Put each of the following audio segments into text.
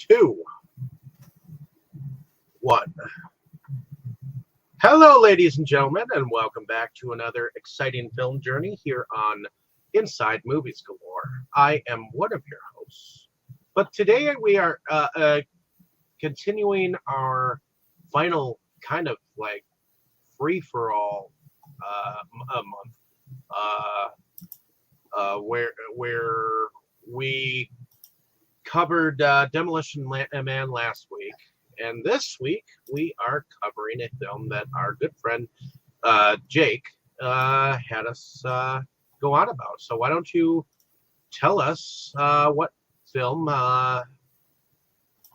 two, one. Hello, ladies and gentlemen, and welcome back to another exciting film journey here on Inside Movies Galore. I am one of your hosts, but today we are continuing our final kind of like free-for-all month, where we covered Demolition Man last week. And this week, we are covering a film that our good friend Jake had us go on about. So why don't you tell us what film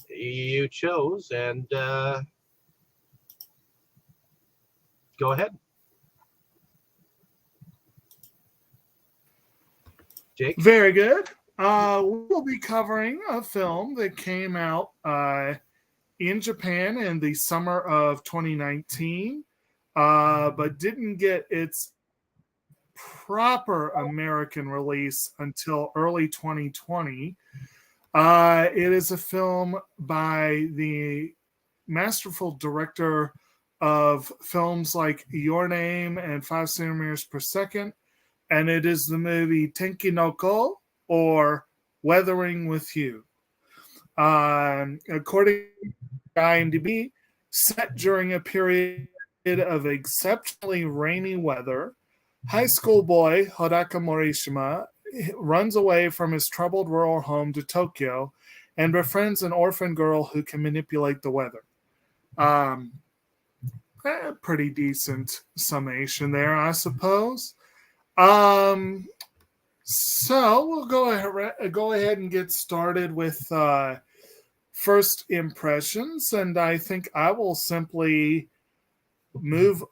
you chose and go ahead. Jake? Very good. We'll be covering a film that came out in Japan in the summer of 2019, but didn't get its proper American release until early 2020. It is a film by the masterful director of films like Your Name and 5 Centimeters Per Second, and it is the movie Tenki no Ko, or Weathering with You. According to IMDb, set during a period of exceptionally rainy weather, high school boy Hodaka Morishima runs away from his troubled rural home to Tokyo and befriends an orphan girl who can manipulate the weather. A pretty decent summation there, I suppose. So we'll go ahead and get started with first impressions, and I think I will simply move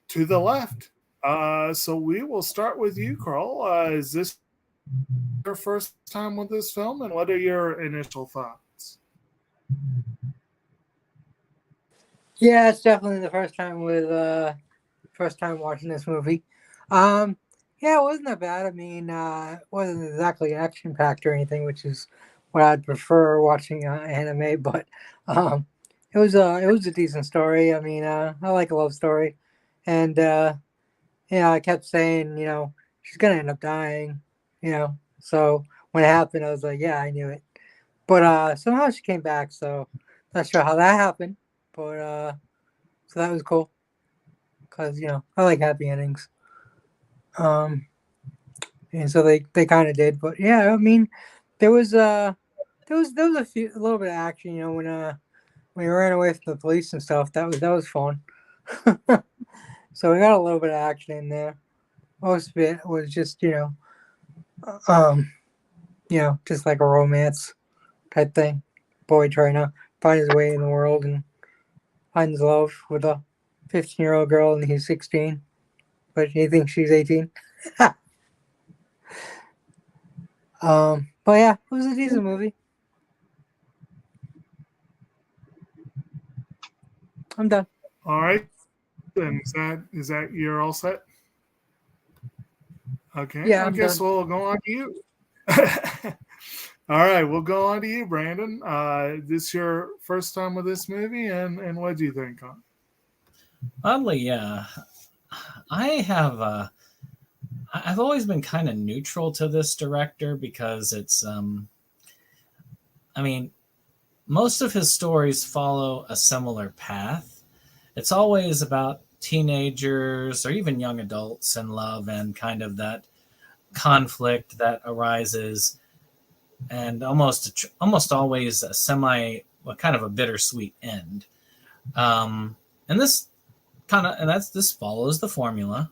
to the left. So we will start with you, Carl. Is this your first time with this film, and what are your initial thoughts? Yeah, it's definitely the first time watching this movie. Yeah, it wasn't that bad. I mean, it wasn't exactly action packed or anything, which is what I'd prefer watching anime. But it was a decent story. I mean, I like a love story, and I kept saying, she's gonna end up dying, So when it happened, I was like, yeah, I knew it. But somehow she came back, so not sure how that happened. But so that was cool, because I like happy endings. And so they kind of did, but yeah, I mean, there was a little bit of action, when we ran away from the police and stuff. That was fun. So we got a little bit of action in there. Most of it was just just like a romance type thing. Boy trying to find his way in the world and find his love with a 15-year-old girl, and he's 16, but he thinks she's 18. But yeah, it was a decent movie. I'm done. All right. Then is that you're all set? Okay. Yeah, I guess done. we'll go on to you. All right, we'll go on to you, Brandon. This your first time with this movie, and what do you think on it? Oddly, yeah. I've always been kind of neutral to this director because it's, most of his stories follow a similar path. It's always about teenagers or even young adults in love and kind of that conflict that arises, and almost always a kind of a bittersweet end. And this follows the formula.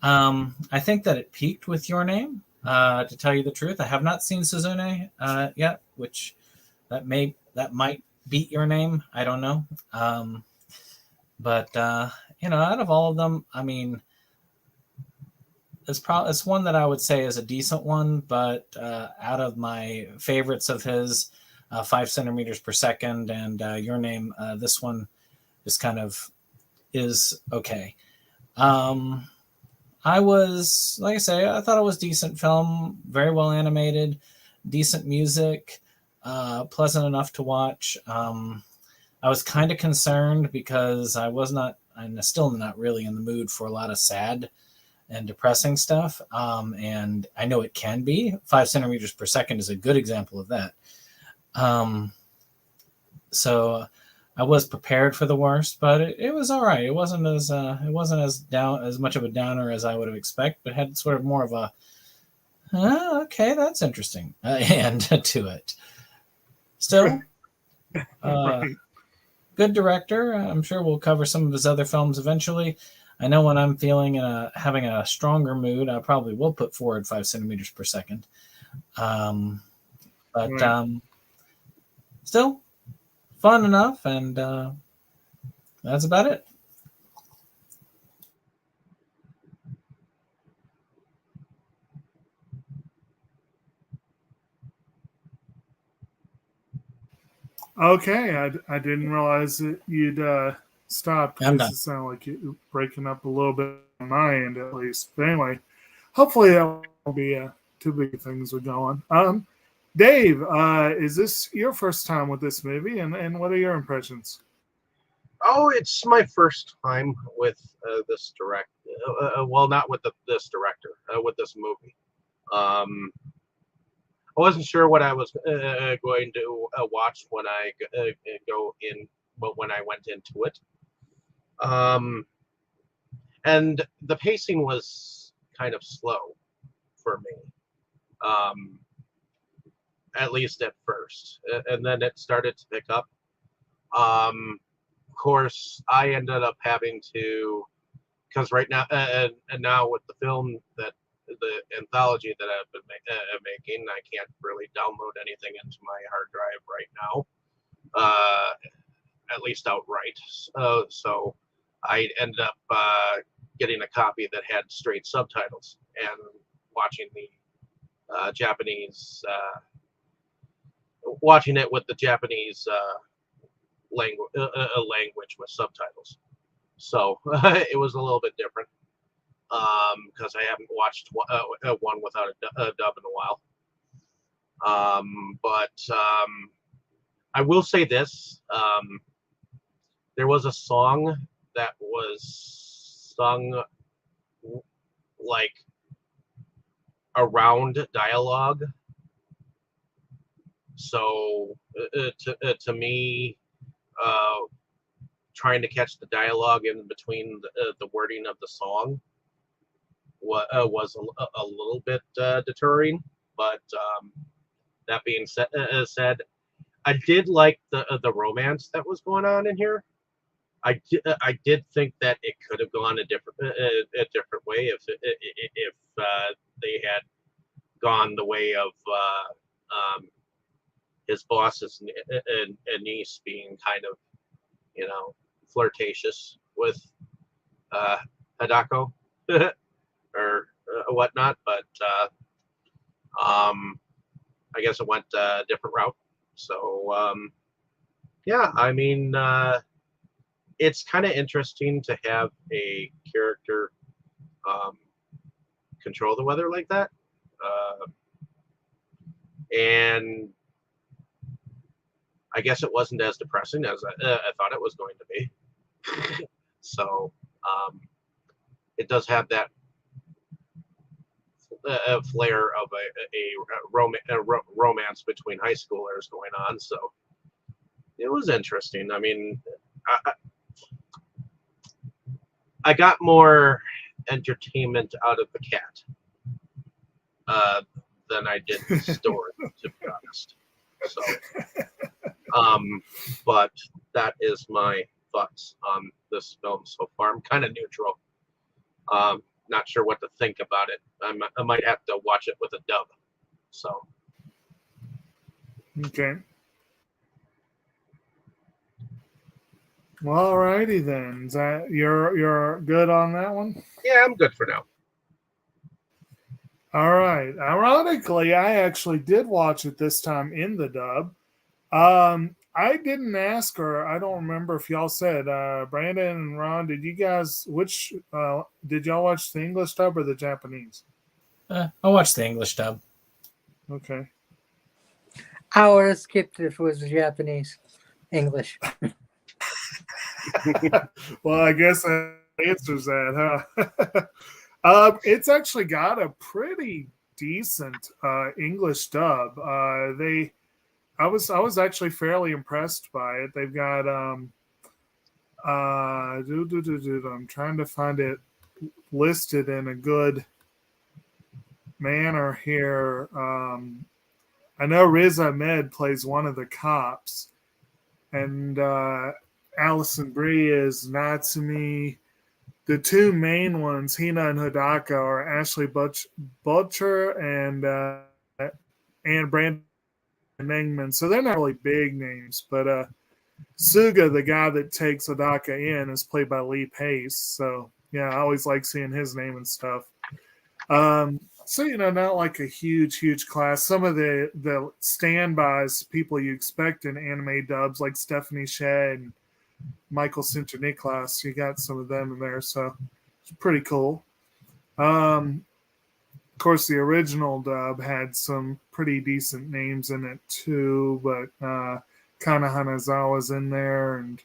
I think that it peaked with Your Name. To tell you the truth, I have not seen Suzune yet, which that might beat Your Name. I don't know. But out of all of them, I mean, it's one that I would say is a decent one. But out of my favorites of his, 5 Centimeters Per Second and Your Name, this one is okay. I thought it was decent film, very well animated, decent music. pleasant enough to watch. I was kind of concerned because I'm still not really in the mood for a lot of sad and depressing stuff. And I know it can be. 5 centimeters per second is a good example of that. So I was prepared for the worst, but it was all right. It wasn't as much of a downer as I would have expected, but had sort of more of a okay, that's interesting and to it. Still, Right. good director. I'm sure we'll cover some of his other films eventually. I know when I'm feeling having a stronger mood, I probably will put forward 5 centimeters per second. But Right. Still fun enough, and that's about it. Okay, I didn't realize that you'd stopped I'm because done. it sounded like you breaking up a little bit on my end at least. But anyway, hopefully that won't be too big things are going. Dave, is this your first time with this movie, and what are your impressions? Oh, it's my first time with this direct. Well, not with this director, with this movie. I wasn't sure what I was going to watch when I go in, but when I went into it, and the pacing was kind of slow for me, at least at first, and then it started to pick up. Of course, I ended up having to, because right now, and now with the film that the anthology that I've been making, I can't really download anything into my hard drive right now, at least outright. So I ended up getting a copy that had straight subtitles and watching the watching it with the Japanese language with subtitles. So it was a little bit different because I haven't watched one without a dub in a while. But I will say this: there was a song that was sung like around dialogue. So to me, trying to catch the dialogue in between the wording of the song was a little bit deterring. But that being said, I did like the romance that was going on in here. I did think that it could have gone a different way if they had gone the way of his boss's niece being kind of, flirtatious with Hadako or whatnot, but I guess it went a different route. So yeah, I mean, it's kind of interesting to have a character control the weather like that, and I guess it wasn't as depressing as I thought it was going to be. So it does have that flair of a romance between high schoolers going on. So it was interesting. I mean, I got more entertainment out of the cat than I did the story, to be honest. So, but that is my thoughts on this film so far. I'm kind of neutral. Not sure what to think about it. I might have to watch it with a dub. So, Okay. Well, alrighty then. Is that you're good on that one? yeah, I'm good for now. All right. Ironically, I actually did watch it this time in the dub. I didn't ask her. I don't remember if y'all said, Brandon and Ron, did you guys, did y'all watch the English dub or the Japanese? I watched the English dub. Okay. I would have skipped it if it was Japanese. English. Well, I guess that answers that, huh? It's actually got a pretty decent English dub. I was actually fairly impressed by it. They've got I'm trying to find it listed in a good manner here. I know Riz Ahmed plays one of the cops, and Alison Brie is Natsumi. The two main ones, Hina and Hidaka, are Ashley Butcher and Brandon Mengman. So they're not really big names, but Suga, the guy that takes Hidaka in, is played by Lee Pace. So yeah, I always like seeing his name and stuff. So not like a huge class. Some of the standbys, people you expect in anime dubs, like Stephanie Shea and Michael Sinterniklas, you got some of them in there, so it's pretty cool. Of course, the original dub had some pretty decent names in it too, but Kana Hanazawa's in there and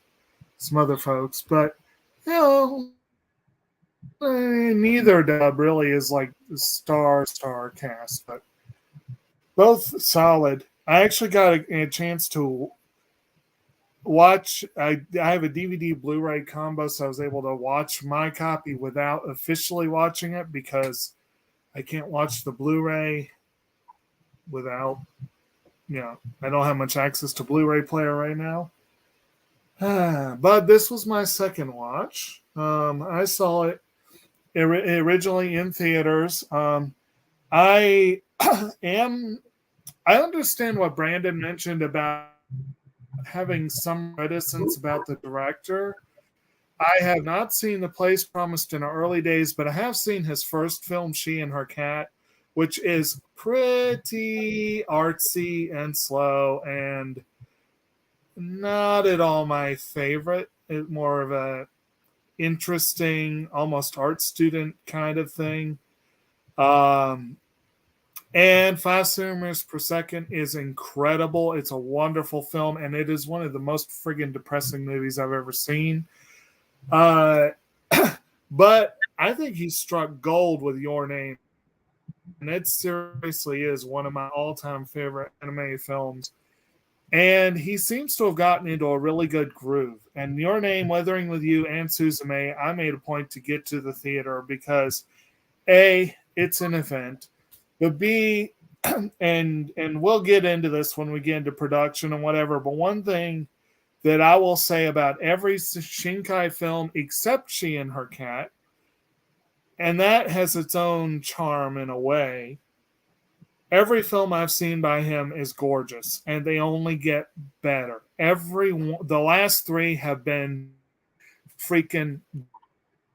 some other folks. But neither dub really is like the star cast, but both solid. I actually got a chance to watch. I have a DVD Blu-ray combo, so I was able to watch my copy without officially watching it because I can't watch the Blu-ray without, I don't have much access to Blu-ray player right now. But this was my second watch. I saw it originally in theaters. I understand what Brandon mentioned about having some reticence about the director. I have not seen The Place Promised in Our Early Days, but I have seen his first film, She and Her Cat, which is pretty artsy and slow and not at all my favorite. It's more of a interesting, almost art student kind of thing. And 5 centimeters per second is incredible. It's a wonderful film, and it is one of the most friggin' depressing movies I've ever seen. But I think he struck gold with Your Name, and it seriously is one of my all-time favorite anime films. And he seems to have gotten into a really good groove. And Your Name, Weathering with You, and Suzume, I made a point to get to the theater because A, it's an event, but B, and we'll get into this when we get into production and whatever, but one thing that I will say about every Shinkai film except She and Her Cat, and that has its own charm in a way, every film I've seen by him is gorgeous, and they only get better. The last 3 have been freaking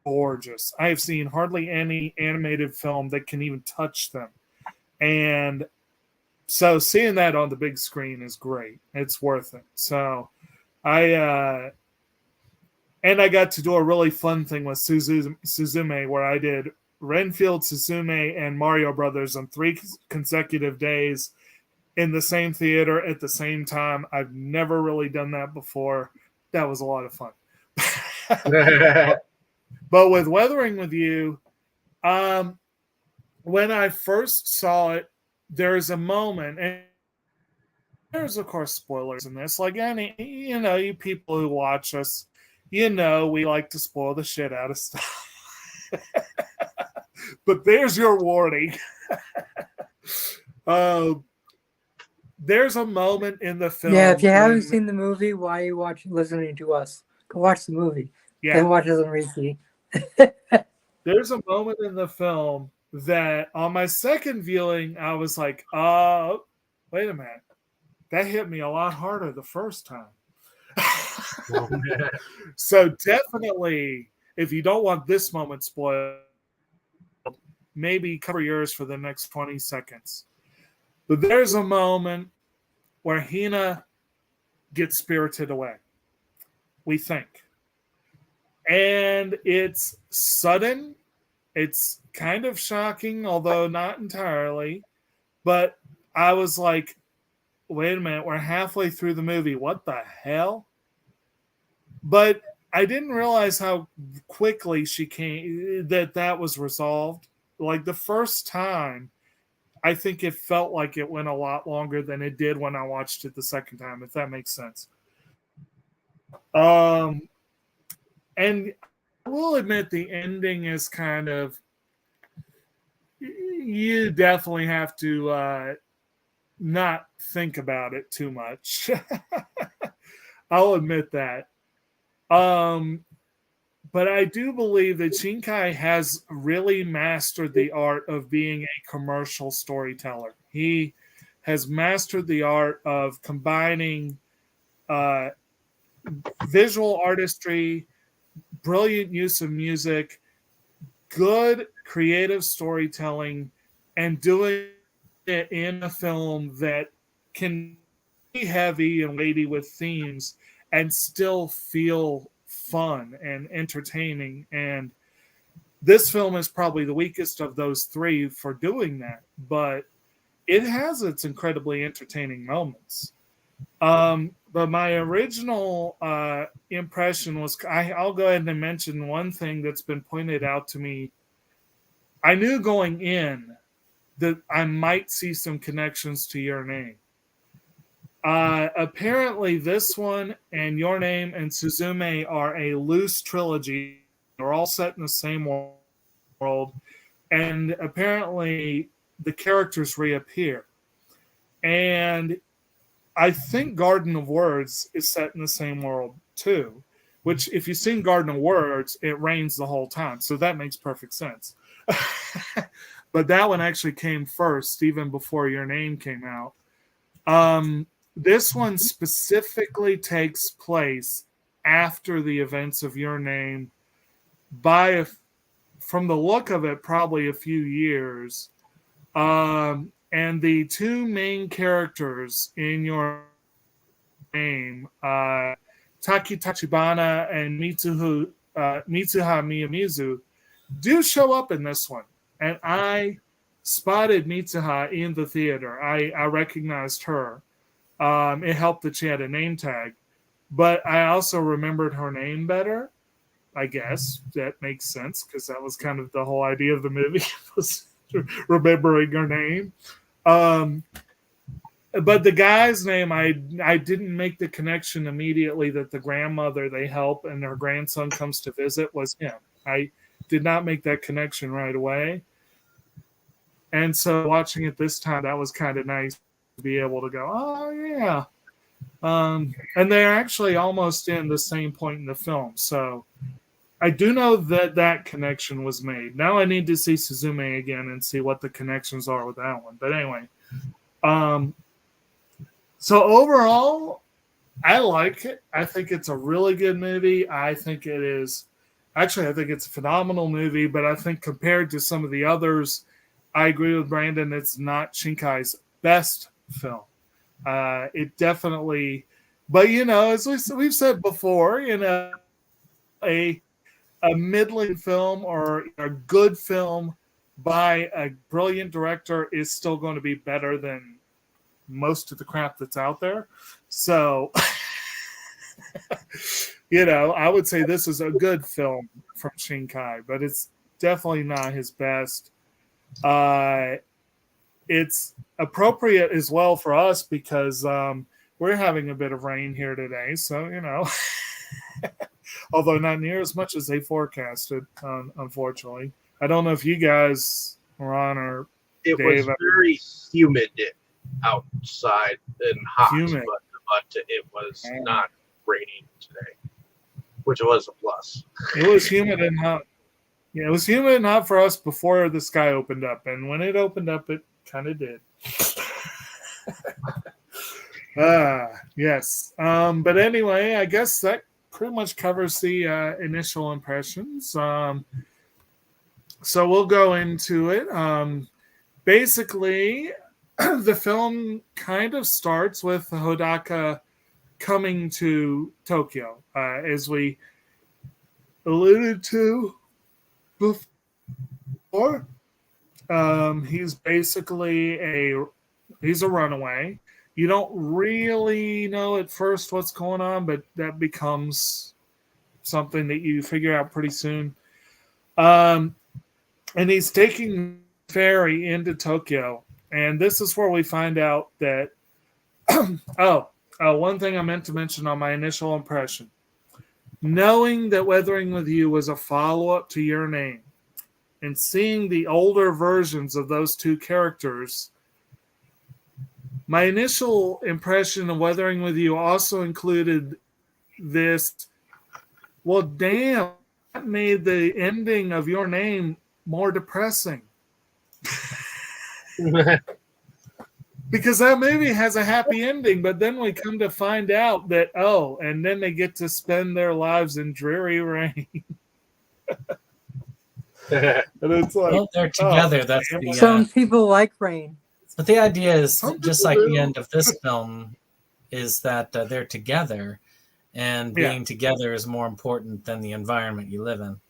gorgeous. I have seen hardly any animated film that can even touch them. And so seeing that on the big screen is great. It's worth it. So I got to do a really fun thing with Suzume where I did Renfield, Suzume, and Mario Brothers on 3 consecutive days in the same theater at the same time. I've never really done that before. That was a lot of fun. But with Weathering with You, when I first saw it, there's a moment, and there's of course spoilers in this. Like any, you people who watch us, we like to spoil the shit out of stuff. But there's your warning. There's a moment in the film. Yeah, if you haven't seen the movie, why are you listening to us? Go watch the movie. Yeah. Then watch us on repeat. There's a moment in the film that on my second viewing, I was like, wait a minute. That hit me a lot harder the first time. So definitely, if you don't want this moment spoiled, maybe cover yours for the next 20 seconds. But there's a moment where Hina gets spirited away, we think. And it's sudden. It's kind of shocking, although not entirely. But I was like, wait a minute, we're halfway through the movie. What the hell? But I didn't realize how quickly that was resolved. Like the first time, I think it felt like it went a lot longer than it did when I watched it the second time, if that makes sense. And I will admit the ending is kind of, you definitely have to not think about it too much. I'll admit that. But I do believe that Shinkai has really mastered the art of being a commercial storyteller. He has mastered the art of combining visual artistry, brilliant use of music, good creative storytelling, and doing it in a film that can be heavy and weighty with themes and still feel fun and entertaining. And this film is probably the weakest of those three for doing that, but it has its incredibly entertaining moments. But my original impression was, I'll go ahead and mention one thing that's been pointed out to me. I knew going in that I might see some connections to Your Name. Apparently, this one and Your Name and Suzume are a loose trilogy. They're all set in the same world. And apparently, the characters reappear. And I think Garden of Words is set in the same world, too. Which, if you've seen Garden of Words, it rains the whole time. So that makes perfect sense. But that one actually came first, even before Your Name came out. This one specifically takes place after the events of Your Name by, from the look of it, probably a few years. And the two main characters in Your Name, Taki Tachibana and Mitsuha Miyamizu, do show up in this one. And I spotted Mitsuha in the theater. I recognized her. It helped that she had a name tag. But I also remembered her name better. I guess that makes sense because that was kind of the whole idea of the movie, was remembering her name. But the guy's name, I didn't make the connection immediately that the grandmother they help and her grandson comes to visit was him. I did not make that connection right away. And so watching it this time, that was kind of nice to be able to go, oh, yeah. And they're actually almost in the same point in the film. So I do know that that connection was made. Now I need to see Suzume again and see what the connections are with that one. But anyway, so overall, I like it. I think it's a really good movie. I think it's a phenomenal movie. But I think compared to some of the others, I agree with Brandon. It's not Shinkai's best film. It definitely, but as we've said before, a middling film or a good film by a brilliant director is still going to be better than most of the crap that's out there. So, I would say this is a good film from Shinkai, but it's definitely not his best. It's appropriate as well for us because we're having a bit of rain here today. So, although not near as much as they forecasted, unfortunately. I don't know if you guys, Ron or It Dave, was very humid outside and hot, but it was not raining today, which was a plus. It was humid and hot. Yeah, it was humid and hot for us before the sky opened up. And when it opened up, it kind of did. Yes. But anyway, I guess that pretty much covers the initial impressions. So we'll go into it. Basically, the film kind of starts with Hodaka coming to Tokyo, as we alluded to before. He's basically he's a runaway. you don't really know at first what's going on, but that becomes something that you figure out pretty soon. And he's taking the ferry into Tokyo. And this is where we find out that, one thing I meant to mention on my initial impression. Knowing that Weathering with You was a follow-up to Your Name and seeing the older versions of those two characters, my initial impression of Weathering with You also included this, well, damn, that made the ending of Your Name more depressing. Because that movie has a happy ending, but then we come to find out that, and then they get to spend their lives in dreary rain. And it's like, Well, they're together. That's the. Some people like rain. But the idea is Some just people like do. the end of this film, is that they're together, and being together is more important than the environment you live in.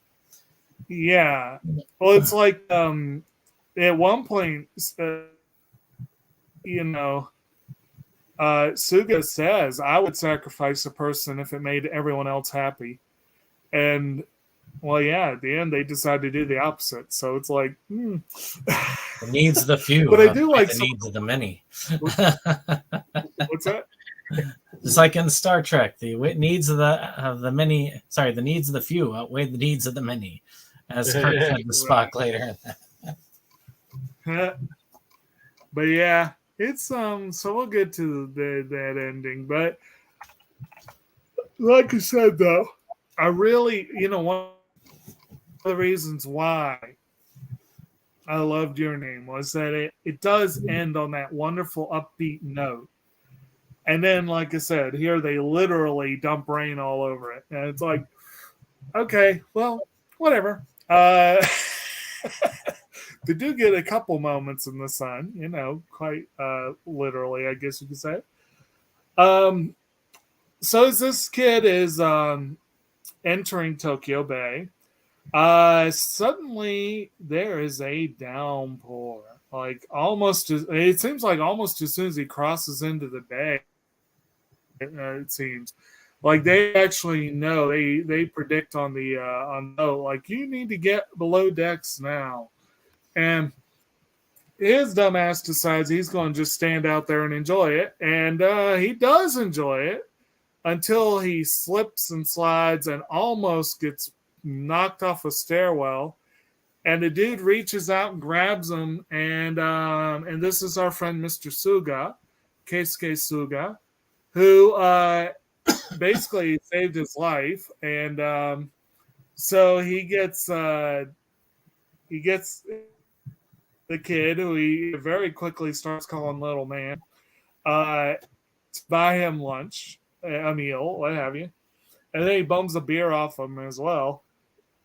Yeah. Well, it's like at one point, Suga says, I would sacrifice a person if it made everyone else happy. And, well, yeah, at the end, they decide to do the opposite. So it's like, The needs of the few, but I do like the needs of the many. What's that? Just like in Star Trek, the needs of the many. Sorry, the needs of the few outweigh the needs of the many, as Kirk said to Spock later. But yeah, it's so we'll get to that ending. But like I said, though, I really, one of the reasons why I loved Your Name was that it does end on that wonderful upbeat note. And then, like I said, here they literally dump rain all over it. And it's like, okay, well, whatever. They do get a couple moments in the sun, quite literally, I guess you could say. So as this kid is entering Tokyo Bay, suddenly there is a downpour. Like it seems like almost as soon as he crosses into the bay, it seems like they actually know. They predict on the like, you need to get below decks now. And his dumbass decides he's going to just stand out there and enjoy it. And he does enjoy it until he slips and slides and almost gets knocked off a stairwell. And the dude reaches out and grabs him. And this is our friend, Mr. Suga, Keisuke Suga, who basically saved his life. And so he gets the kid, who he very quickly starts calling little man, to buy him lunch, a meal, what have you. And then he bums a beer off him as well.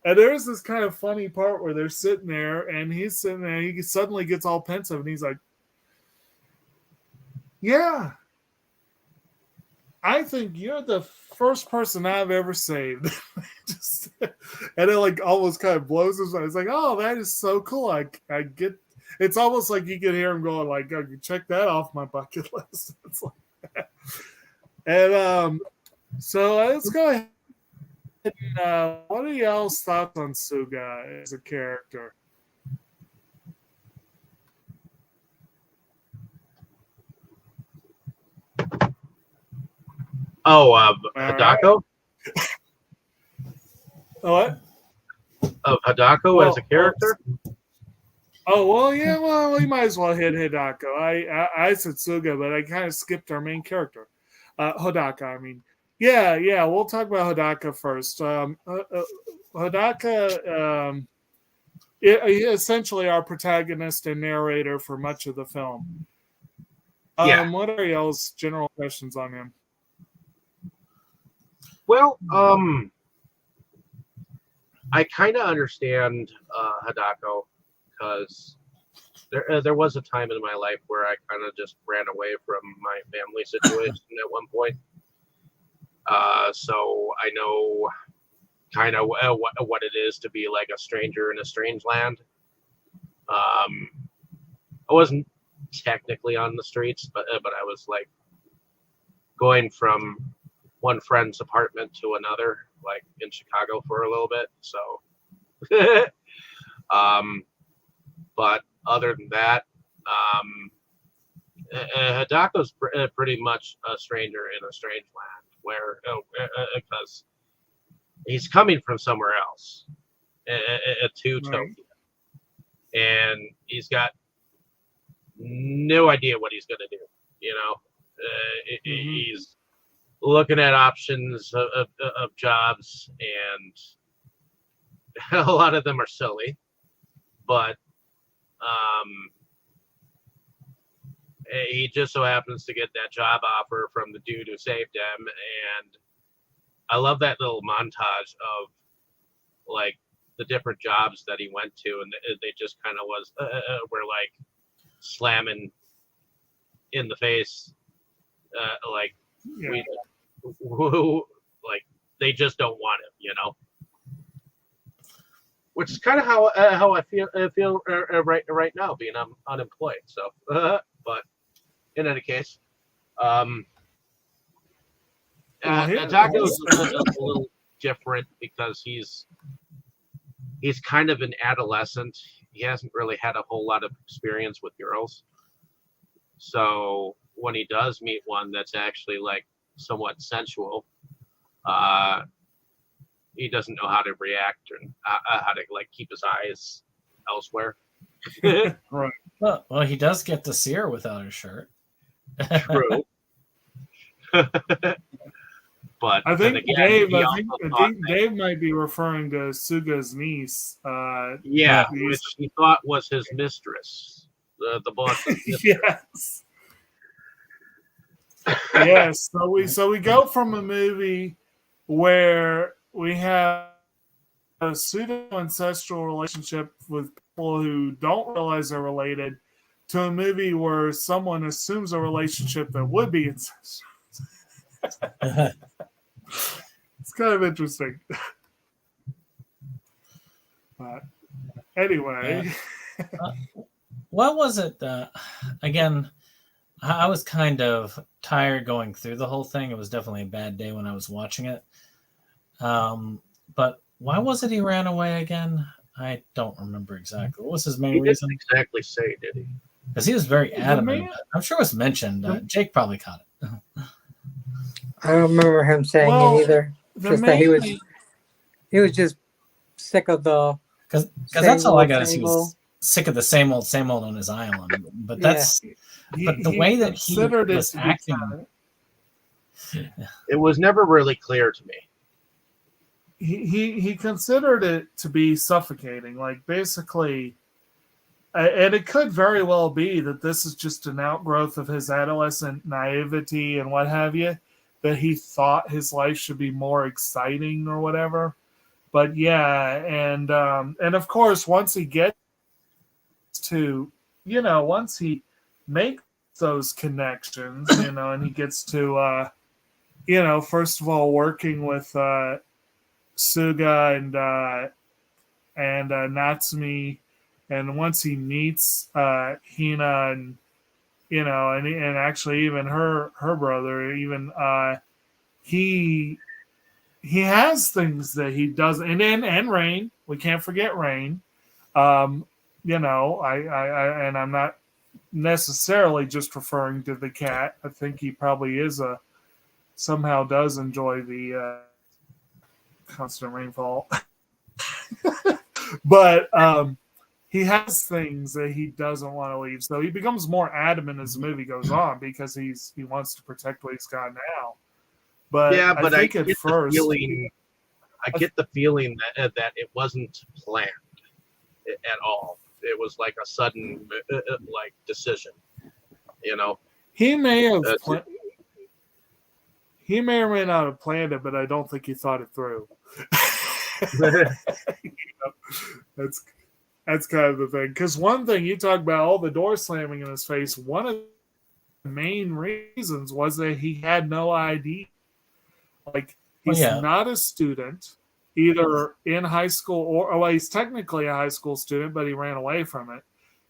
And there's this kind of funny part where they're sitting there, and he's sitting there, he suddenly gets all pensive, and he's like, yeah, I think you're the first person I've ever saved. And it like almost kind of blows his mind. It's like, oh, that is so cool. I get. It's almost like you can hear him going like, "I can check that off my bucket list." It's like that. And so let's go ahead. And, what are y'all's thoughts on Suga as a character? Hidako? What? Of Hidako as a character? Oh, well, yeah, well, we might as well hit Hidako. I said Suga, but I kind of skipped our main character. Hidaka, I mean. Yeah, we'll talk about Hidaka first. Hidaka, essentially our protagonist and narrator for much of the film. What are y'all's general questions on him? Well, I kind of understand Hidako, because there was a time in my life where I kind of just ran away from my family situation at one point. So I know kind of what it is to be like a stranger in a strange land. I wasn't technically on the streets, but I was like going from one friend's apartment to another, like in Chicago for a little bit. So, but other than that, Hidako's pretty much a stranger in a strange land, where because he's coming from somewhere else to Tokyo, and he's got no idea what he's going to do. You know, he's looking at options of jobs, and a lot of them are silly, but he just so happens to get that job offer from the dude who saved him. And I love that little montage of like the different jobs that he went to, and they just kind of were like slamming in the face, like like they just don't want him, you know. Which is kind of how I feel right now, being unemployed. So, but in any case, Taco's a little different because he's kind of an adolescent. He hasn't really had a whole lot of experience with girls. So when he does meet one that's actually like somewhat sensual, he doesn't know how to react and how to like keep his eyes elsewhere. Right. Well, he does get to see her without her shirt. True. But I think again, Dave might be referring to Suga's niece. Which he thought was his mistress, the boss. Yes. Yes. So we go from a movie where we have a pseudo-ancestral relationship with people who don't realize they're related to a movie where someone assumes a relationship that would be incestuous. It's kind of interesting. But anyway. What was it? Again, I was kind of tired going through the whole thing. It was definitely a bad day when I was watching it. But why was it he ran away again? I don't remember exactly. What was his main reason? Didn't exactly say, did he? Because he was very adamant. I'm sure it was mentioned. Jake probably caught it. I don't remember him saying it either. Just that he was just sick of the. Because that's all I got is he was sick of the same old on his island. But that's but the way that he was acting. It was never really clear to me. He considered it to be suffocating, like basically, and it could very well be that this is just an outgrowth of his adolescent naivety and what have you, that he thought his life should be more exciting or whatever. But yeah, and of course, once he gets to, once he makes those connections, and he gets to, first of all, working with Suga and Natsumi, and once he meets Hina and and actually even her brother, even he has things that he doesn't, and Rain, we can't forget Rain. I and I'm not necessarily just referring to the cat. I think he probably somehow does enjoy the constant rainfall. But he has things that he doesn't want to leave. So he becomes more adamant as the movie goes on because he wants to protect what he's got now. But I think at first, I get the feeling that it wasn't planned at all. It was like a sudden like decision, He may have he may or may not have planned it, but I don't think he thought it through. That's kind of the thing. Because one thing you talk about, all the door slamming in his face, one of the main reasons was that he had no ID. Like, he's not a student, either in high school or he's technically a high school student, but he ran away from it.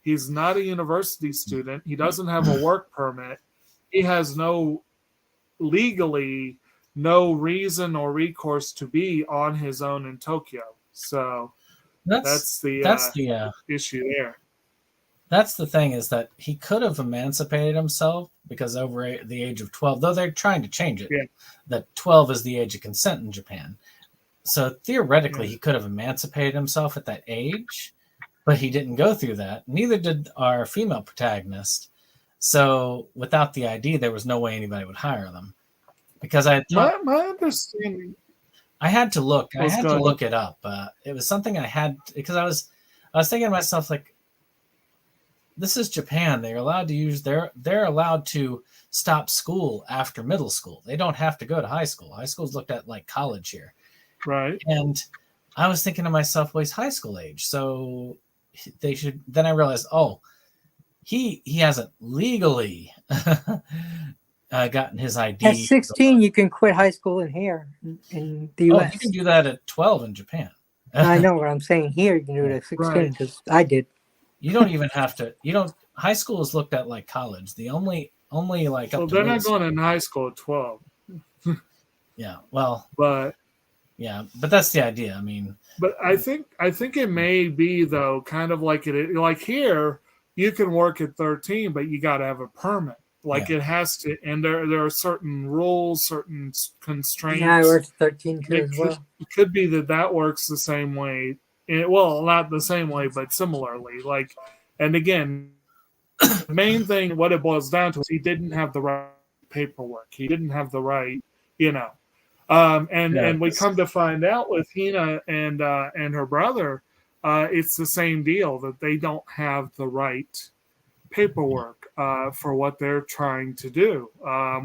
He's not a university student. He doesn't have a work permit. He has legally no reason or recourse to be on his own in Tokyo. So that's the issue there. That's the thing, is that he could have emancipated himself, because over the age of 12, though they're trying to change it, that 12 is the age of consent in Japan. So theoretically, he could have emancipated himself at that age, but he didn't go through that. Neither did our female protagonist. So without the ID, there was no way anybody would hire them. Because my understanding, I had to look it up. It was something I had, because I was thinking to myself, like, this is Japan. They're allowed to use they're allowed to stop school after middle school. They don't have to go to high school. High school's looked at like college here. Right. And I was thinking to myself, well, he's high school age, so they should. Then I realized, oh, he hasn't legally gotten his ID. At 16, you can quit high school in the U.S. Oh, you can do that at 12 in Japan. I know what I'm saying. Here, you can do it at 16 because I did. You don't even have to. You don't. High school is looked at like college. The only like. Well, they're not going in high school at 12. Yeah. Well. But. Yeah, but that's the idea. I mean. But I think it may be, though, kind of like like here, you can work at 13, but you got to have a permit. Like it has to, and there are certain rules, certain constraints. Yeah, I worked 13 too as well. It could be that works the same way. Well, not the same way, but similarly. Like, and again, the main thing, what it boils down to, is he didn't have the right paperwork. He didn't have the right, And we come to find out with Hina and her brother, it's the same deal, that they don't have the right paperwork for what they're trying to do,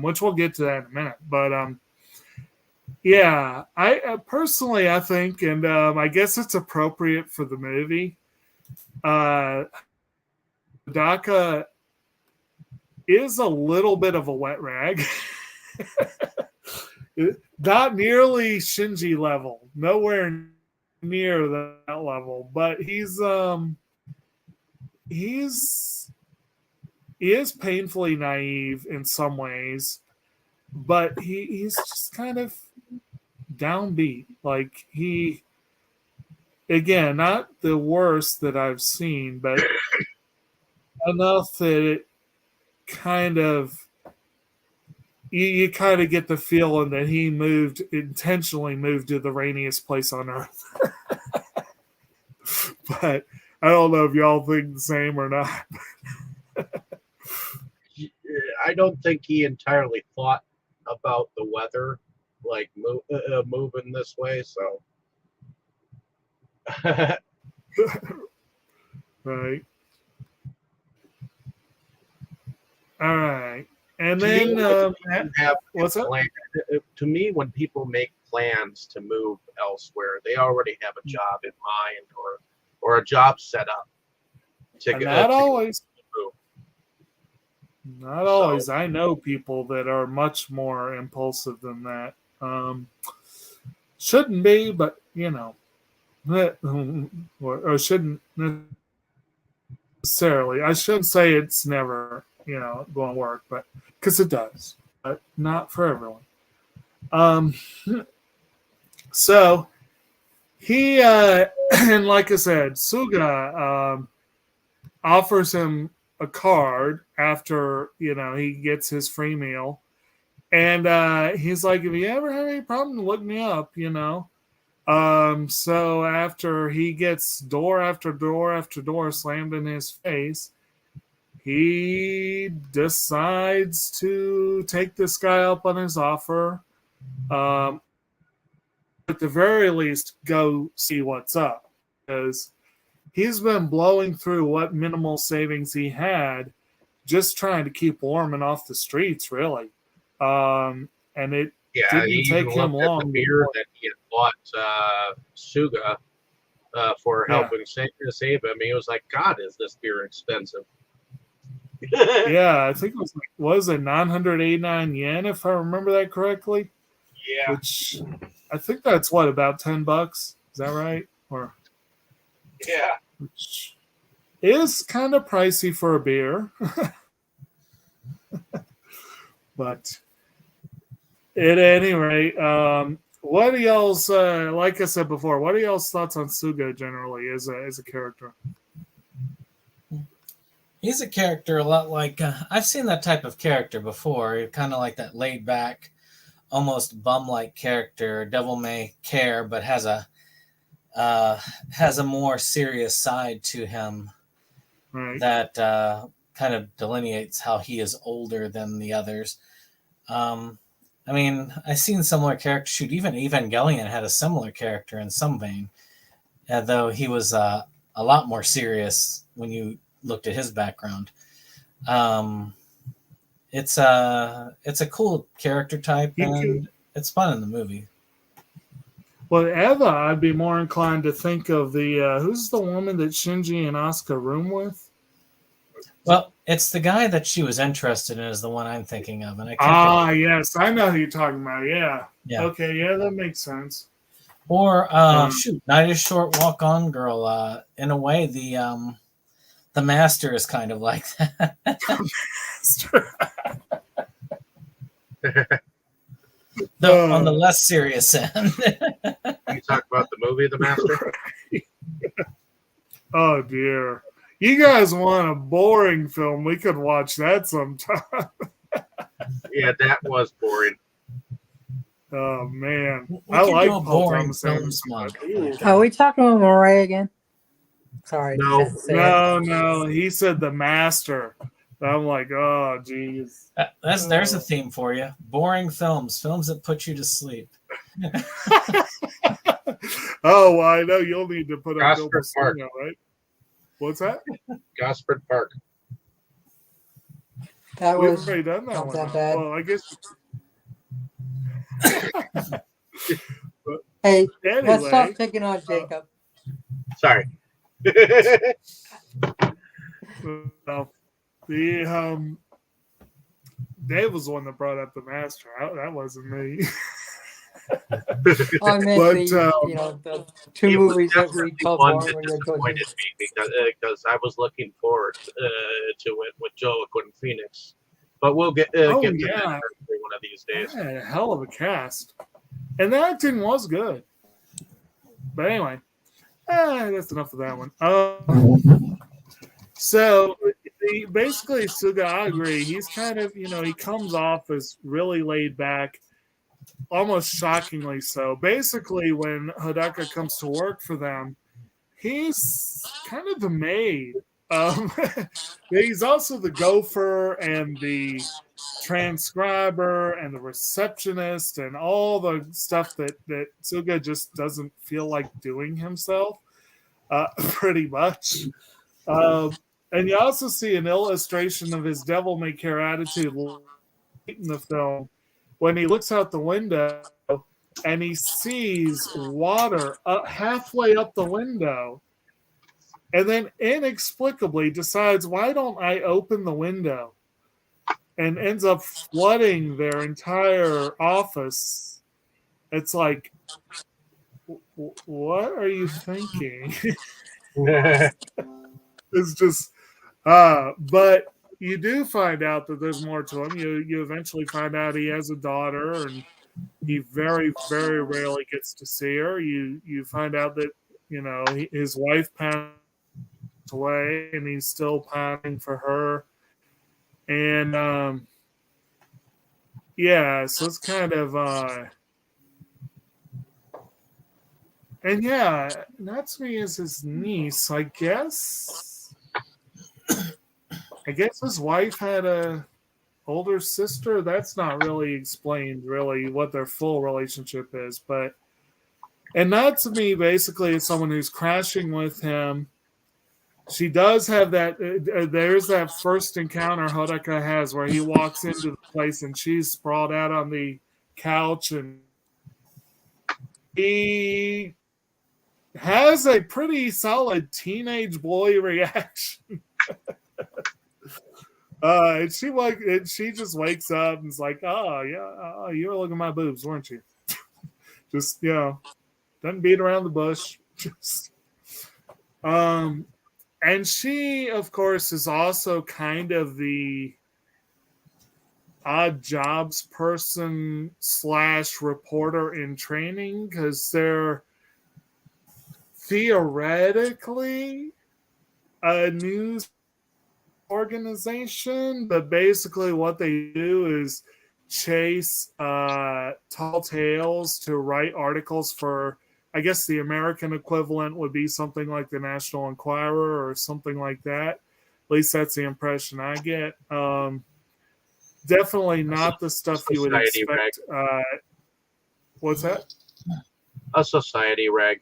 which we'll get to that in a minute. But I personally, I think, and I guess it's appropriate for the movie, Daka is a little bit of a wet rag. Not nearly Shinji level, nowhere near that level, but he is painfully naive in some ways, but he's just kind of downbeat. Like, he, again, not the worst that I've seen, but enough that it kind of, you kind of get the feeling that he intentionally moved to the rainiest place on earth. But I don't know if y'all think the same or not. I don't think he entirely thought about the weather, like moving this way. So, right. All right. And then, what's up? To me, when people make plans to move elsewhere, they already have a job in mind or a job set up. Not always. Not always. I know people that are much more impulsive than that. Shouldn't be, but or shouldn't necessarily. I shouldn't say it's never going to work, but because it does, but not for everyone. So he and like I said, Suga offers him a card after he gets his free meal, and he's like, if you ever have any problem, look me up. So after he gets door after door after door slammed in his face, he decides to take this guy up on his offer. At the very least, go see what's up, because he's been blowing through what minimal savings he had, just trying to keep warm and off the streets, really. And it didn't take him long. The beer that he had bought Suga for helping save him, he was like, "God, is this beer expensive?" Yeah, I think it was it 989 yen, if I remember that correctly. Yeah, which I think that's about $10. Is that right? Or yeah, is kind of pricey for a beer. But at any rate, what are y'all's, like I said before, what are y'all's thoughts on Suga generally as a character? He's a character a lot like, I've seen that type of character before, kind of like that laid back, almost bum-like character. Devil May Care, but has a more serious side to him, Right. that kind of delineates how he is older than the others. I mean, I've seen similar characters. Shoot, even Evangelion had a similar character in some vein, though he was a lot more serious when you looked at his background. It's a cool character type, and it's fun in the movie. Well, Eva, I'd be more inclined to think of the who's the woman that Shinji and Asuka room with? Well, it's the guy that she was interested in is the one I'm thinking of, and I can't. Yes, I know who you're talking about. Yeah. Yeah. Okay. Yeah, that makes sense. Or Night is Short, Walk On Girl. In a way, the master is kind of like that. Though on the less serious end. You talk about the movie The Master? Oh dear. You guys want a boring film? We could watch that sometime. Yeah, that was boring. Oh man, We I could like do a Paul boring Thomas film Anderson. smug. Are we talking about Murray again? Sorry. No. just to say it. No, he said the master. I'm like, oh geez. There's a theme for you. Boring films that put you to sleep. Oh, well, I know you'll need to put up Gosford Park. Bill right? What's that? Gosford Park. That We've was already done that not one. that bad. Well, I guess. Hey, Anyway, let's stop picking on Jacob. Sorry. well, the Dave was the one that brought up the master. That wasn't me. I meant But, the two It was movies that we definitely called one boring that when you're disappointed me because I was looking forward to it with Joaquin Phoenix. But we'll get to that one of these days. Yeah, a hell of a cast. And the acting was good. But anyway, that's enough of that one. So basically, Suga, I agree. He's kind of, he comes off as really laid back, almost shockingly so. Basically, when Hodaka comes to work for them, he's kind of the maid. He's also the gopher and the transcriber and the receptionist and all the stuff that Suga just doesn't feel like doing himself, pretty much. And you also see an illustration of his devil may care attitude late in the film when he looks out the window and he sees water halfway up the window, and then inexplicably decides, why don't I open the window? And ends up flooding their entire office. It's like, what are you thinking? It's just, but you do find out that there's more to him. You eventually find out he has a daughter, and he very, very rarely gets to see her. You find out that his wife passed away, and he's still pining for her. And so it's kind of and yeah, Natsumi is his niece, I guess. I guess his wife had a older sister. That's not really explained, really, what their full relationship is. And Natsumi basically is someone who's crashing with him. She does have that. There's that first encounter Hodaka has where he walks into the place and she's sprawled out on the couch, and he has a pretty solid teenage boy reaction. And she just wakes up and is like, "Oh yeah, you were looking at my boobs, weren't you?" Just doesn't beat around the bush. Just And she, of course, is also kind of the odd jobs person / reporter in training, because they're theoretically a news organization, but basically what they do is chase tall tales to write articles for, I guess the American equivalent would be something like the National Enquirer or something like that. At least that's the impression I get. Definitely not the stuff you would Society expect. What's that? A society rag.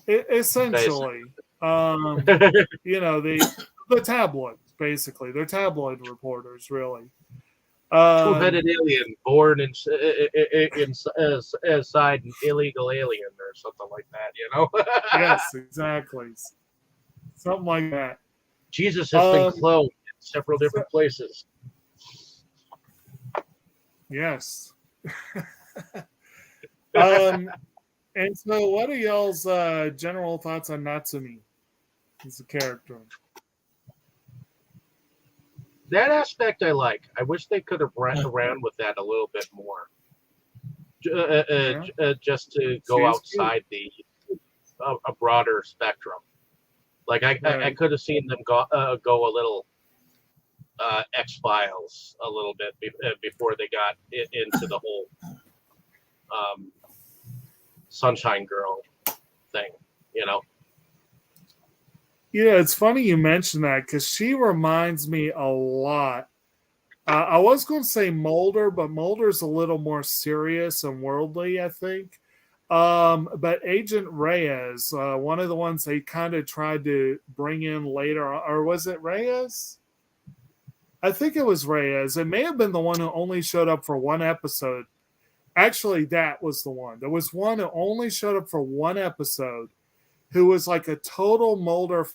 Essentially, you know, the tabloids, basically. They're tabloid reporters, really. Two-headed alien born inside an illegal alien or something like that, you know? Yes, exactly. Something like that. Jesus has been cloned in several different places. Yes. And so what are y'all's general thoughts on Natsumi as a character? That aspect I like. I wish they could have ran around with that a little bit more. Just to go outside a broader spectrum. Like I could have seen them go a little X-Files a little bit before they got into the whole Sunshine Girl thing, you know. Yeah, it's funny you mention that because she reminds me a lot. I was going to say Mulder, but Mulder's a little more serious and worldly, I think. But Agent Reyes, one of the ones they kind of tried to bring in later, or was it Reyes? I think it was Reyes. It may have been the one who only showed up for one episode. Actually, that was the one. There was one who only showed up for one episode who was like a total Mulder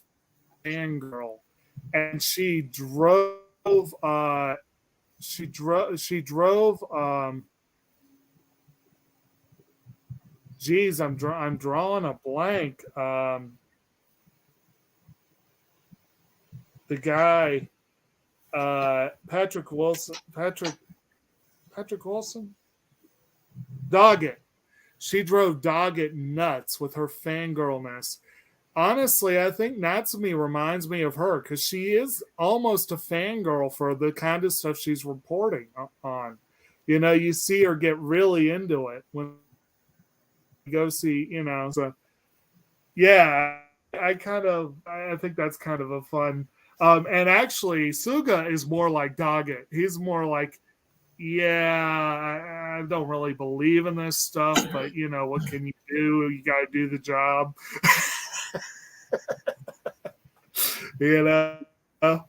fangirl. And she drove geez, I'm drawing a blank. The guy Patrick Wilson. Doggett. She drove Doggett nuts with her fangirlness. Honestly, I think Natsumi reminds me of her because she is almost a fangirl for the kind of stuff she's reporting on. You know, you see her get really into it when you go see, you know. So, yeah, I think that's kind of a fun. And actually, Suga is more like Doggett. He's more like, yeah, I don't really believe in this stuff, but you know, what can you do? You got to do the job. You know, I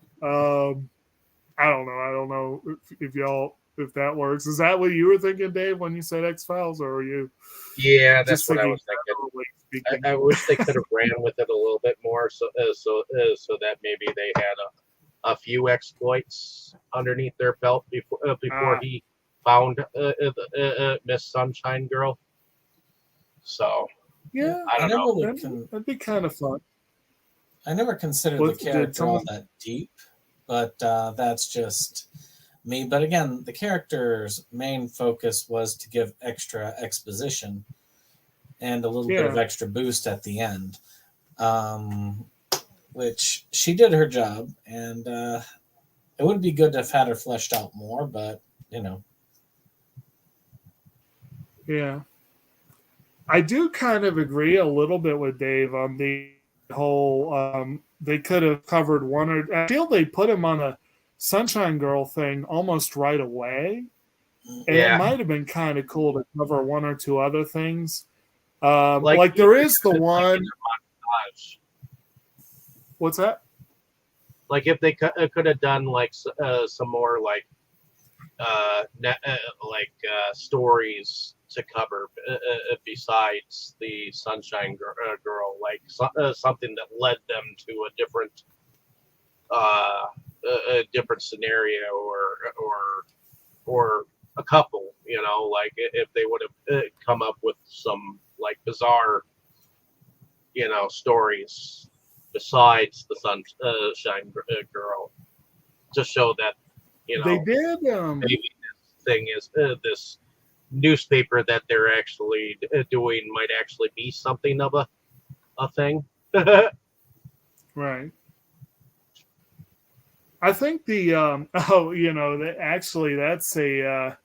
don't know if that works. Is that what you were thinking, Dave, when you said X-Files, or are you? Yeah, that's what I was thinking. I wish they could have ran with it a little bit more, so that maybe they had a few exploits underneath their belt before he found Miss Sunshine Girl. So yeah, I don't know. That'd be kind of fun. I never considered the character all that deep, but that's just me. But again, the character's main focus was to give extra exposition and a little bit of extra boost at the end, which she did her job, and it would be good to have had her fleshed out more, but, you know. Yeah. I do kind of agree a little bit with Dave on the whole, they could have covered one or, I feel they put him on a Sunshine Girl thing almost right away. And it might have been kind of cool to cover one or two other things. Like there is the one. What's that? Like if they could have done like some more like stories to cover besides the Sunshine Girl, like something that led them to a different scenario or a couple, you know, like if they would have come up with some like bizarre, you know, stories besides the Sunshine Girl, to show that They did. maybe this thing is this newspaper that they're actually doing might actually be something of a thing. Right. I think the actually that's a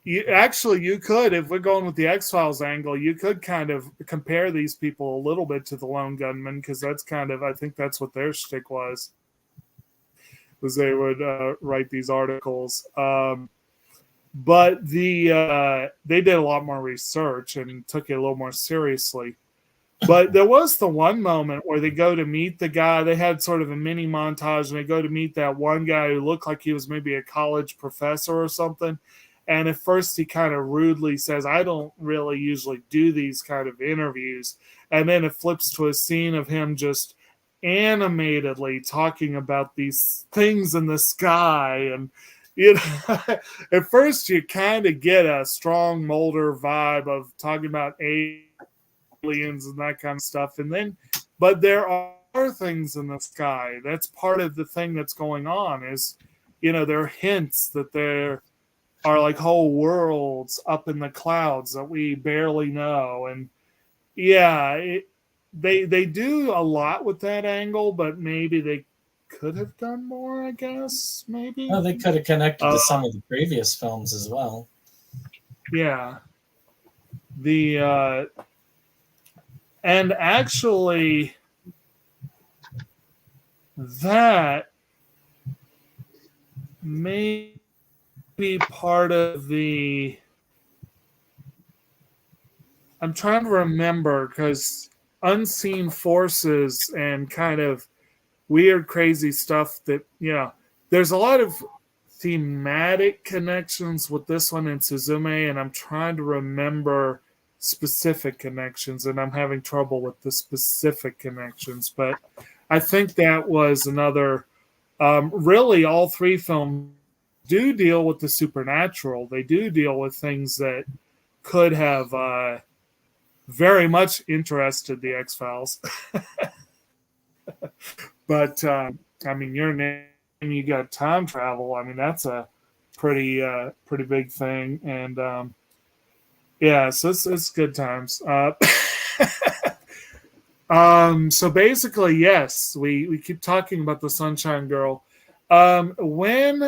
you could, if we're going with the X-Files angle, you could kind of compare these people a little bit to the Lone Gunmen, because that's kind of, I think that's what their shtick was they would write these articles. But they did a lot more research and took it a little more seriously. But there was the one moment where they go to meet the guy. They had sort of a mini montage, and they go to meet that one guy who looked like he was maybe a college professor or something. And at first he kind of rudely says, I don't really usually do these kind of interviews. And then it flips to a scene of him just animatedly talking about these things in the sky. And, at first you kind of get a strong Mulder vibe of talking about aliens and that kind of stuff. And then, but there are things in the sky. That's part of the thing that's going on is, there are hints that there are like whole worlds up in the clouds that we barely know. And they do a lot with that angle, but maybe they could have done more, I guess, maybe. Oh, they could have connected to some of the previous films as well. Yeah. And actually, that may be part of the. I'm trying to remember, because unseen forces and kind of weird, crazy stuff that, there's a lot of thematic connections with this one in Suzume, and I'm trying to remember specific connections, and I'm having trouble with the specific connections. But I think that was another. Really, all three films do deal with the supernatural. They do deal with things that could have very much interested the X-Files. But your name, you got time travel. That's a pretty big thing, and so it's good times. So basically, yes, we keep talking about the Sunshine Girl. When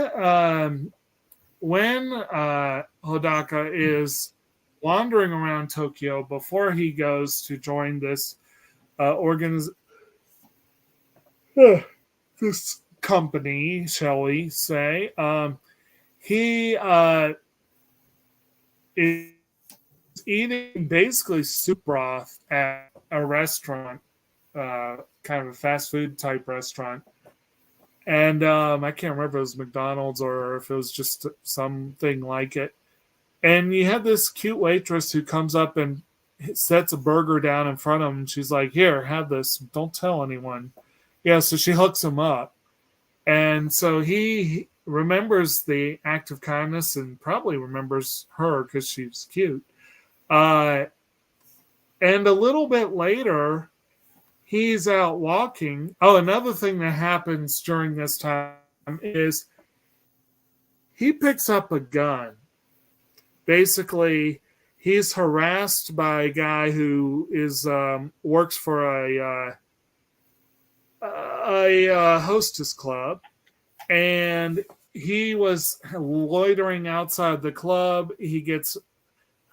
Hodaka is wandering around Tokyo before he goes to join this this company, shall we say, he is eating basically soup broth at a restaurant, kind of a fast food type restaurant. And I can't remember if it was McDonald's or if it was just something like it. And you have this cute waitress who comes up and sets a burger down in front of him. She's like, here, have this. Don't tell anyone. Yeah, so she hooks him up. And so he remembers the act of kindness and probably remembers her because she's cute. And a little bit later, he's out walking. Oh, another thing that happens during this time is he picks up a gun. Basically, he's harassed by a guy who is works for a hostess club, and he was loitering outside the club. He gets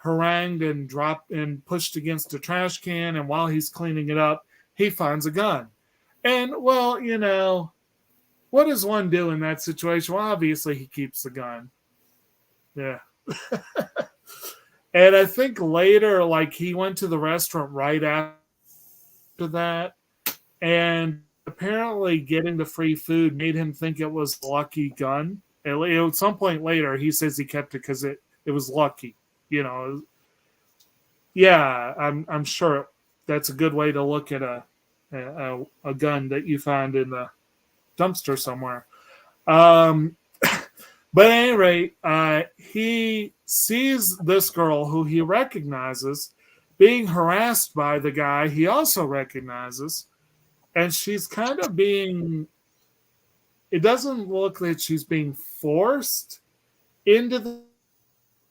harangued and dropped and pushed against a trash can, and while he's cleaning it up, he finds a gun. And, well, what does one do in that situation? Well, obviously he keeps the gun. Yeah. And I think later, like, he went to the restaurant right after that, and apparently getting the free food made him think it was a lucky gun. At some point later, he says he kept it because it was lucky. Yeah, I'm sure that's a good way to look at a gun that you find in the dumpster somewhere. But at any rate, he sees this girl who he recognizes being harassed by the guy he also recognizes. and she's kind of being. It doesn't look like she's being forced into the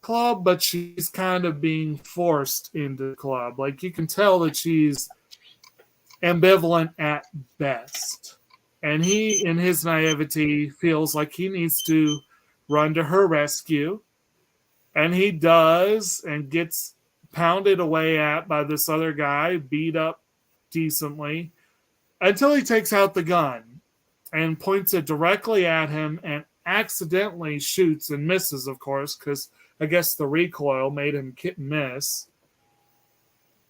club, but she's kind of being forced into the club. Like you can tell that she's ambivalent at best. And he, in his naivety, feels like he needs to run to her rescue. And he does and gets pounded away at by this other guy, beat up decently, until he takes out the gun and points it directly at him and accidentally shoots and misses, of course, because I guess the recoil made him miss.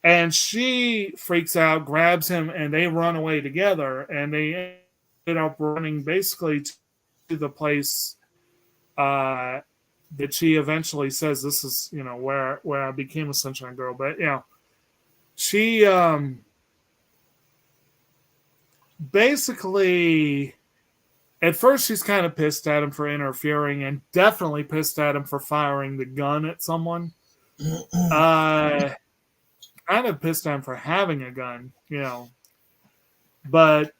And she freaks out, grabs him, and they run away together. And they ended up running basically to the place that she eventually says, "This is, where I became a Sunshine Girl." But yeah, she basically, at first, she's kind of pissed at him for interfering, and definitely pissed at him for firing the gun at someone. Kind of pissed at him for having a gun, but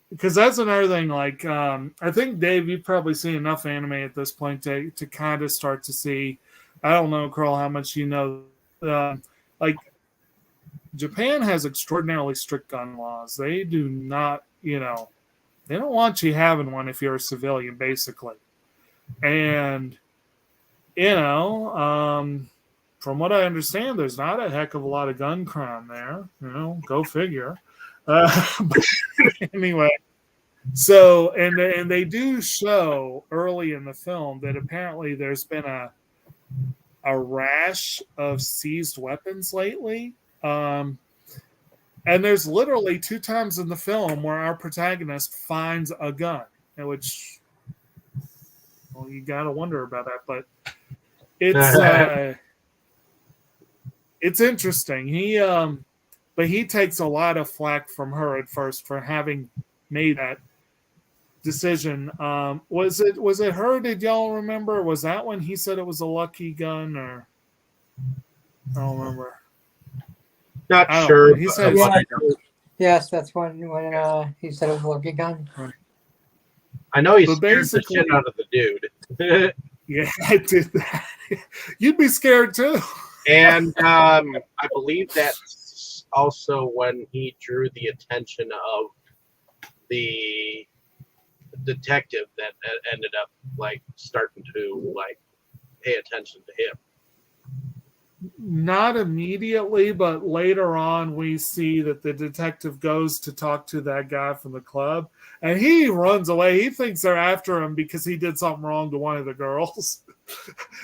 because that's another thing. Like, I think Dave, you've probably seen enough anime at this point to kind of start to see. I don't know, Carl, how much you know. Like, Japan has extraordinarily strict gun laws. They do not, they don't want you having one if you're a civilian, basically. And from what I understand, there's not a heck of a lot of gun crime there. Go figure. But anyway, so and they do show early in the film that apparently there's been a rash of seized weapons lately. And there's literally 2 times in the film where our protagonist finds a gun, which, well, you got to wonder about that, but it's interesting. But he takes a lot of flack from her at first for having made that decision. Was it her? Did y'all remember? Was that when he said it was a lucky gun, or I don't remember. Not sure. He said, yes, that's when he said it was a lucky gun. I know he But scared the basically- shit out of the dude. Yeah, I did that. You'd be scared too. And I believe that's also when he drew the attention of the detective that ended up starting to pay attention to him. Not immediately, but later on we see that the detective goes to talk to that guy from the club, and he runs away. He thinks they're after him because he did something wrong to one of the girls.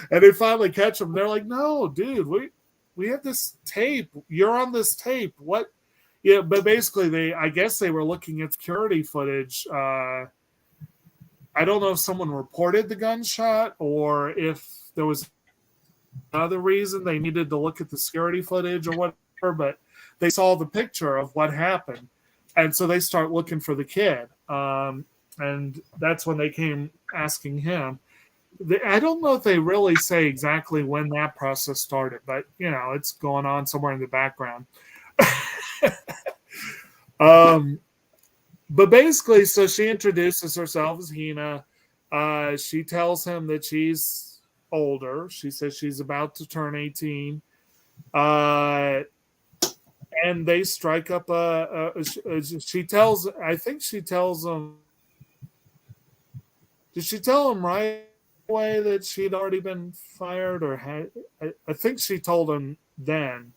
And they finally catch him. They're like, "No, dude, we have this tape. You're on this tape. What?" Yeah, but basically I guess they were looking at security footage. I don't know if someone reported the gunshot or if there was another reason they needed to look at the security footage or whatever, but they saw the picture of what happened. And so they start looking for the kid. And that's when they came asking him. I don't know if they really say exactly when that process started, but it's going on somewhere in the background. But basically, so she introduces herself as Hina. She tells him that she's older. She says she's about to turn 18. And they strike up she tells him, did she tell him right away that she'd already been fired, or I think she told him then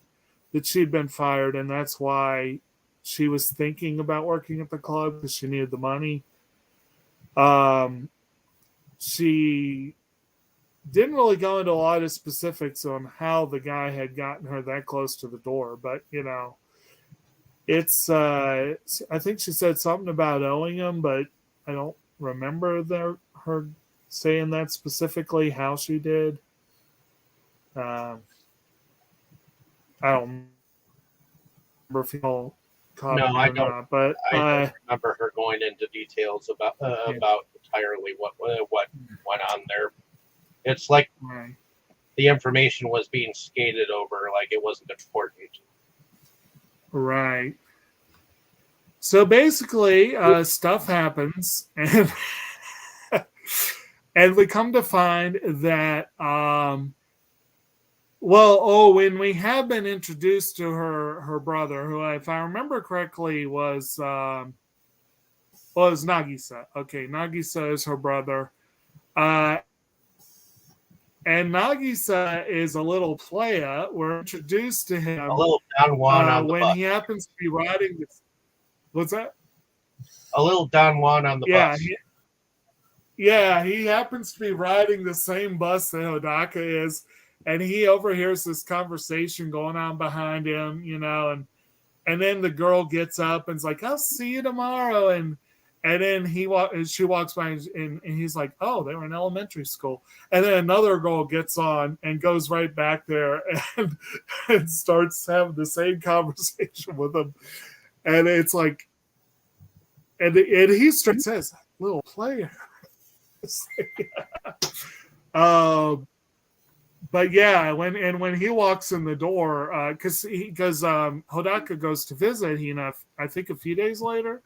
that she'd been fired, and that's why she was thinking about working at the club, because she needed the money. She didn't really go into a lot of specifics on how the guy had gotten her that close to the door, but it's I think she said something about owing him, but I don't remember her saying that specifically how she did. I don't remember if y'all caught No, me I or don't. not, but I don't remember her going into details about entirely what went on there. It's like right. the information was being skated over, like it wasn't important. Right. So basically, stuff happens, and and we come to find that when we have been introduced to her brother, who, if I remember correctly, was Nagisa. Okay, Nagisa is her brother. And Nagisa is a little playa. We're introduced to him A little Don Juan on the when bus. he happens to be riding this. What's that? A little Don Juan on the Yeah, bus. he happens to be riding the same bus that Hodaka is, and he overhears this conversation going on behind him, and then the girl gets up and's like, "I'll see you tomorrow," and then she walks by and he's like, "Oh, they were in elementary school," and then another girl gets on and goes right back there and starts having the same conversation with him, and it's like, and he straight says, "Little player." But yeah, when he walks in the door, because Hodaka goes to visit Hina, I think a few days later,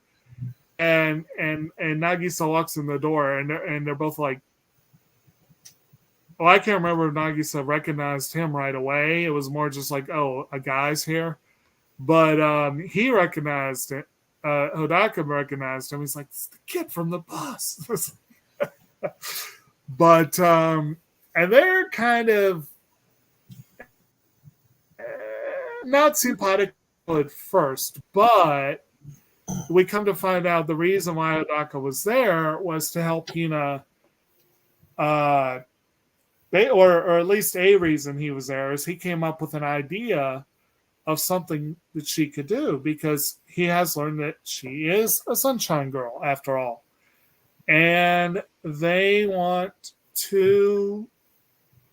and Nagisa walks in the door, and they're both like, well, I can't remember if Nagisa recognized him right away. It was more just like, oh, a guy's here, but he recognized it. Hodaka recognized him. He's like, it's the kid from the bus. But and they're kind of not simpatico at first, but we come to find out the reason why Hodaka was there was to help Hina, or at least a reason he was there is he came up with an idea of something that she could do, because he has learned that she is a sunshine girl after all. And they want to,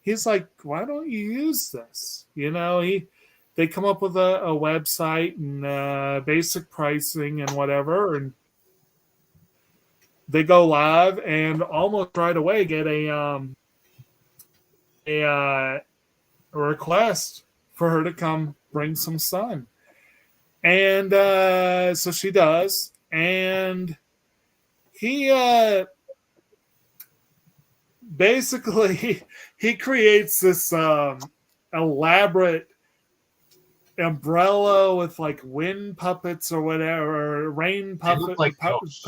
he's like, why don't you use this? They come up with a website and basic pricing and whatever, and they go live and almost right away get a request for her to come bring some sun. And so she does, and he basically he creates this elaborate umbrella with like wind puppets or whatever, or rain puppets. Look like ghosts.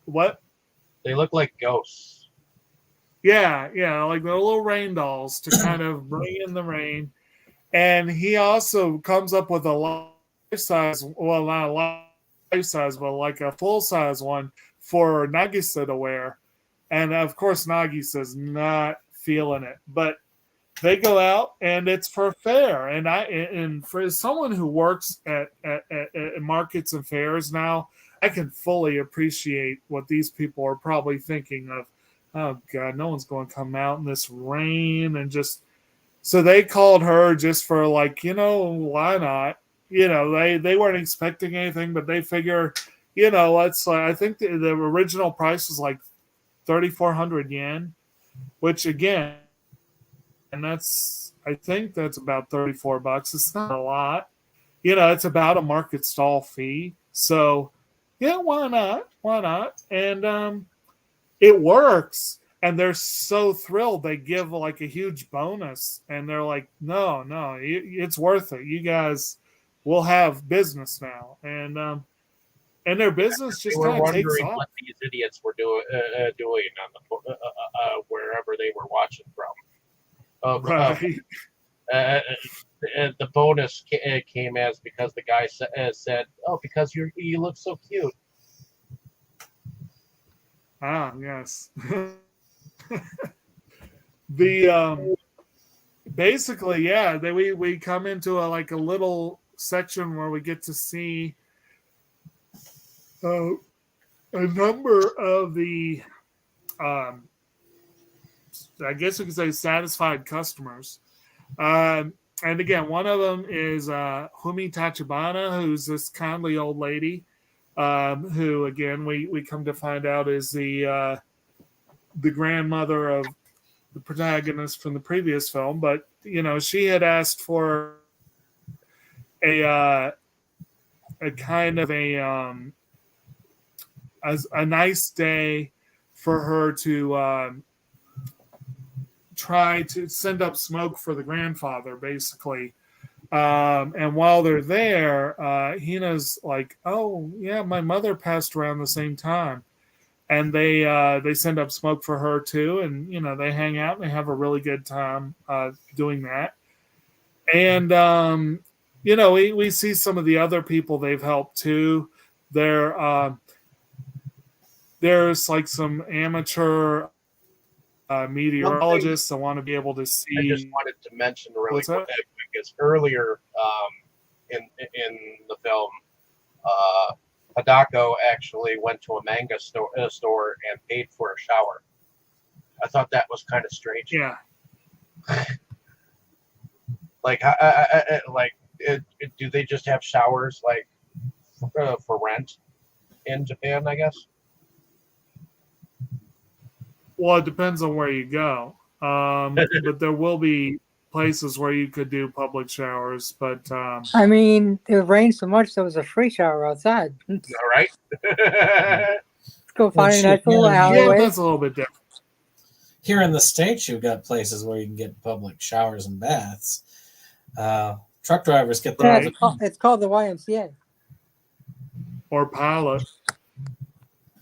What? They look like ghosts. Yeah, like the little rain dolls to kind of bring in the rain. And he also comes up with a life-size, well, not a life-size, but like a full-size one for Nagisa to wear. And of course, Nagisa's not feeling it. But they go out, and it's for fair. And for someone who works at markets and fairs now, I can fully appreciate what these people are probably thinking of. Oh, God, no one's going to come out in this rain and just... So they called her just for like, why not? They weren't expecting anything, but they figure, let's. I think the original price was like 3,400 yen, which again, and I think that's about $34. It's not a lot. It's about a market stall fee. So yeah, why not? Why not? And it works. And they're so thrilled. They give like a huge bonus, and they're like, "No, it's worth it. You guys will have business now." And their business just kind of takes off. What these idiots were doing on the wherever they were watching from. Right. The bonus came as because the guy said, "Oh, because you look so cute." Ah, yes. The basically, yeah, we come into a little section where we get to see a number of the I guess we could say satisfied customers. And again, one of them is Humi Tachibana, who's this kindly old lady, who again we come to find out is the grandmother of the protagonist from the previous film. But she had asked for a a kind of a nice day for her to try to send up smoke for the grandfather, basically. And while they're there, Hina's like, "Oh yeah, my mother passed around the same time," and they send up smoke for her too, and they hang out and they have a really good time doing that. And we see some of the other people they've helped too. There's like some amateur meteorologists that want to be able to see. I just wanted to mention really What's that? quick is earlier in the film, Hadako actually went to a manga store and paid for a shower. I thought that was kind of strange. Yeah. Like, do they just have showers like for rent in Japan? I guess. Well, it depends on where you go. But there will be places where you could do public showers. But I mean, it rained so much there was a free shower outside. All right. Let's go find a nice little yeah, alleyway. that's a little bit different. Here in the States, you've got places where you can get public showers and baths. Truck drivers get them. Yeah, it's called the YMCA. Or pilot.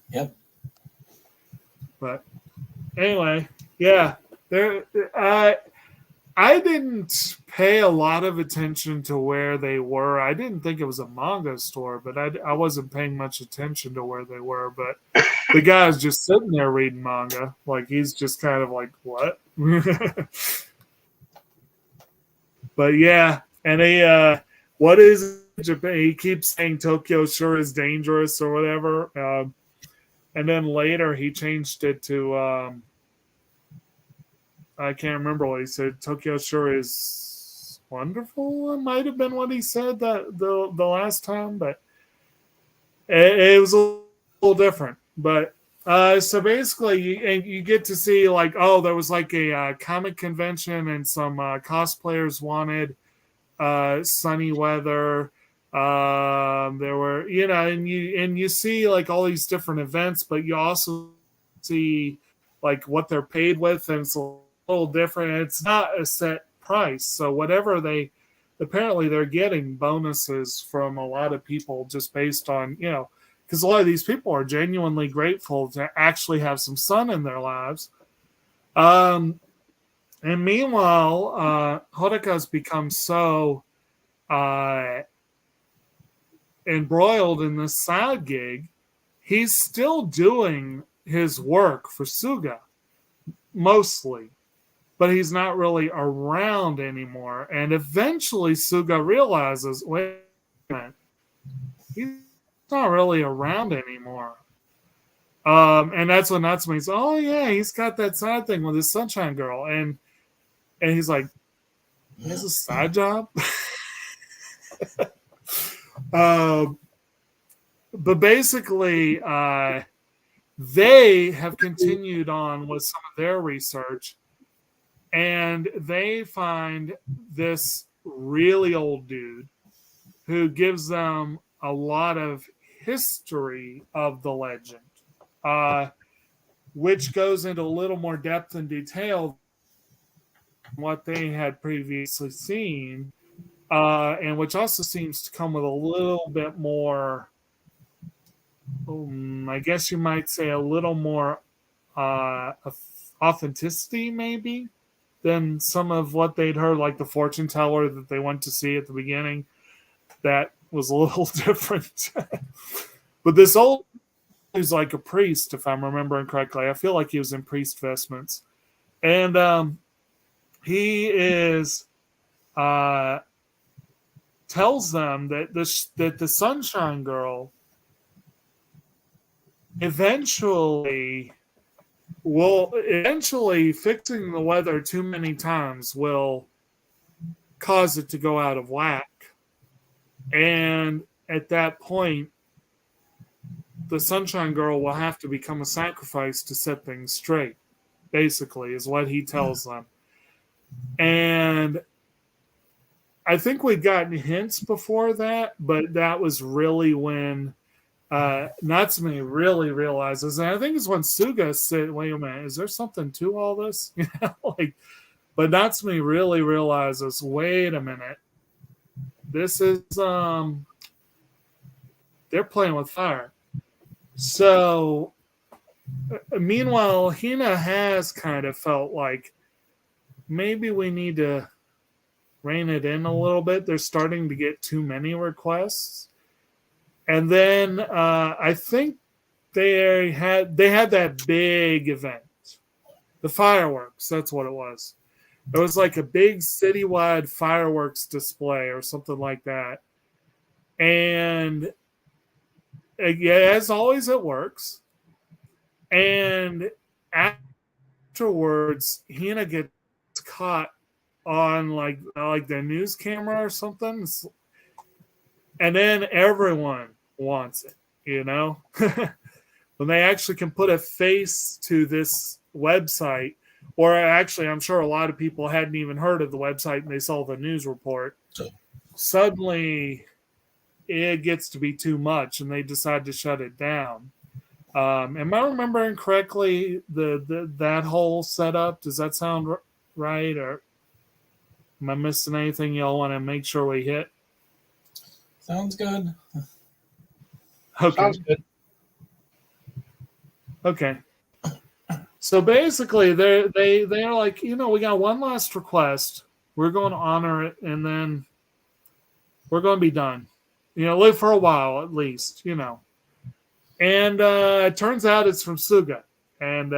Yep. But anyway, yeah, I didn't pay a lot of attention to where they were. I didn't think it was a manga store, but I wasn't paying much attention to where they were. But the guy's just sitting there reading manga. Like, he's just kind of like, what? But yeah, and what is Japan? He keeps saying Tokyo sure is dangerous or whatever. And then later he changed it to, I can't remember what he said. Tokyo sure is wonderful. It might have been what he said that the last time, but it was a little different. But so basically, you get to see like, oh, there was like a comic convention and some cosplayers wanted sunny weather. There were, and you see like all these different events, but you also see like what they're paid with, and it's a little different. It's not a set price, so whatever apparently they're getting bonuses from a lot of people just based on because a lot of these people are genuinely grateful to actually have some sun in their lives. And meanwhile, Hodaka's become so embroiled in this side gig, he's still doing his work for Suga, mostly, but he's not really around anymore. And eventually Suga realizes, wait a minute, he's not really around anymore. And that's when he's, oh yeah, he's got that side thing with his sunshine girl. And he's like, he has a side job? But basically, they have continued on with some of their research, and they find this really old dude who gives them a lot of history of the legend, which goes into a little more depth and detail than what they had previously seen. And which also seems to come with a little bit more, I guess you might say a little more authenticity maybe than some of what they'd heard, like the fortune teller that they went to see at the beginning. That was a little different. But this old is like a priest, if I'm remembering correctly. I feel like he was in priest vestments. And he is... tells them that the Sunshine Girl eventually fixing the weather too many times will cause it to go out of whack. And at that point, the Sunshine Girl will have to become a sacrifice to set things straight, basically, is what he tells them. And I think we'd gotten hints before that, but that was really when Natsume really realizes, and I think it's when Suga said, "Wait a minute, is there something to all this?" But Natsume really realizes, "Wait a minute, this is they're playing with fire." So, meanwhile, Hina has kind of felt like maybe we need to rein it in a little bit. They're starting to get too many requests. And then I think they had that big event, the fireworks. That's what it was. It was like a big citywide fireworks display or something like that. And yeah, as always, it works. And afterwards, Hina gets caught on like their news camera or something, and then everyone wants it, when they actually can put a face to this website, or actually I'm sure a lot of people hadn't even heard of the website and they saw the news report. Suddenly it gets to be too much and they decide to shut it down. Am I remembering correctly that whole setup? Does that sound right, or am I missing anything y'all want to make sure we hit? Sounds good. Okay. Sounds good. Okay. So basically, they're like, we got one last request. We're going to honor it, and then we're going to be done. Live for a while at least. And it turns out it's from Suga, and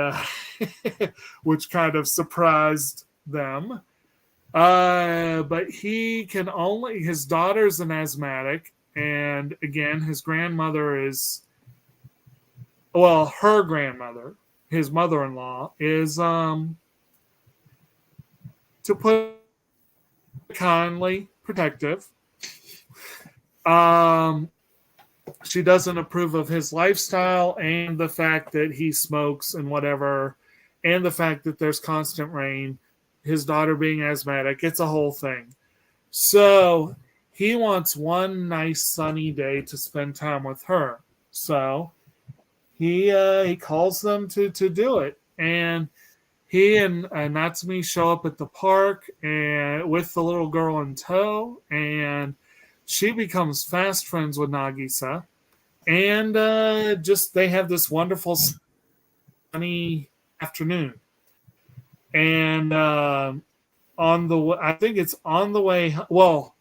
which kind of surprised them. But he can only, his daughter's an asthmatic, and again, his grandmother is, her grandmother, his mother-in-law, is, to put it kindly, protective. She doesn't approve of his lifestyle and the fact that he smokes and whatever, and the fact that there's constant rain, his daughter being asthmatic. It's a whole thing. So he wants one nice sunny day to spend time with her. So he calls them to do it. And he and Natsume show up at the park and with the little girl in tow, and she becomes fast friends with Nagisa. And they have this wonderful sunny afternoon. And I think it's on the way. Well,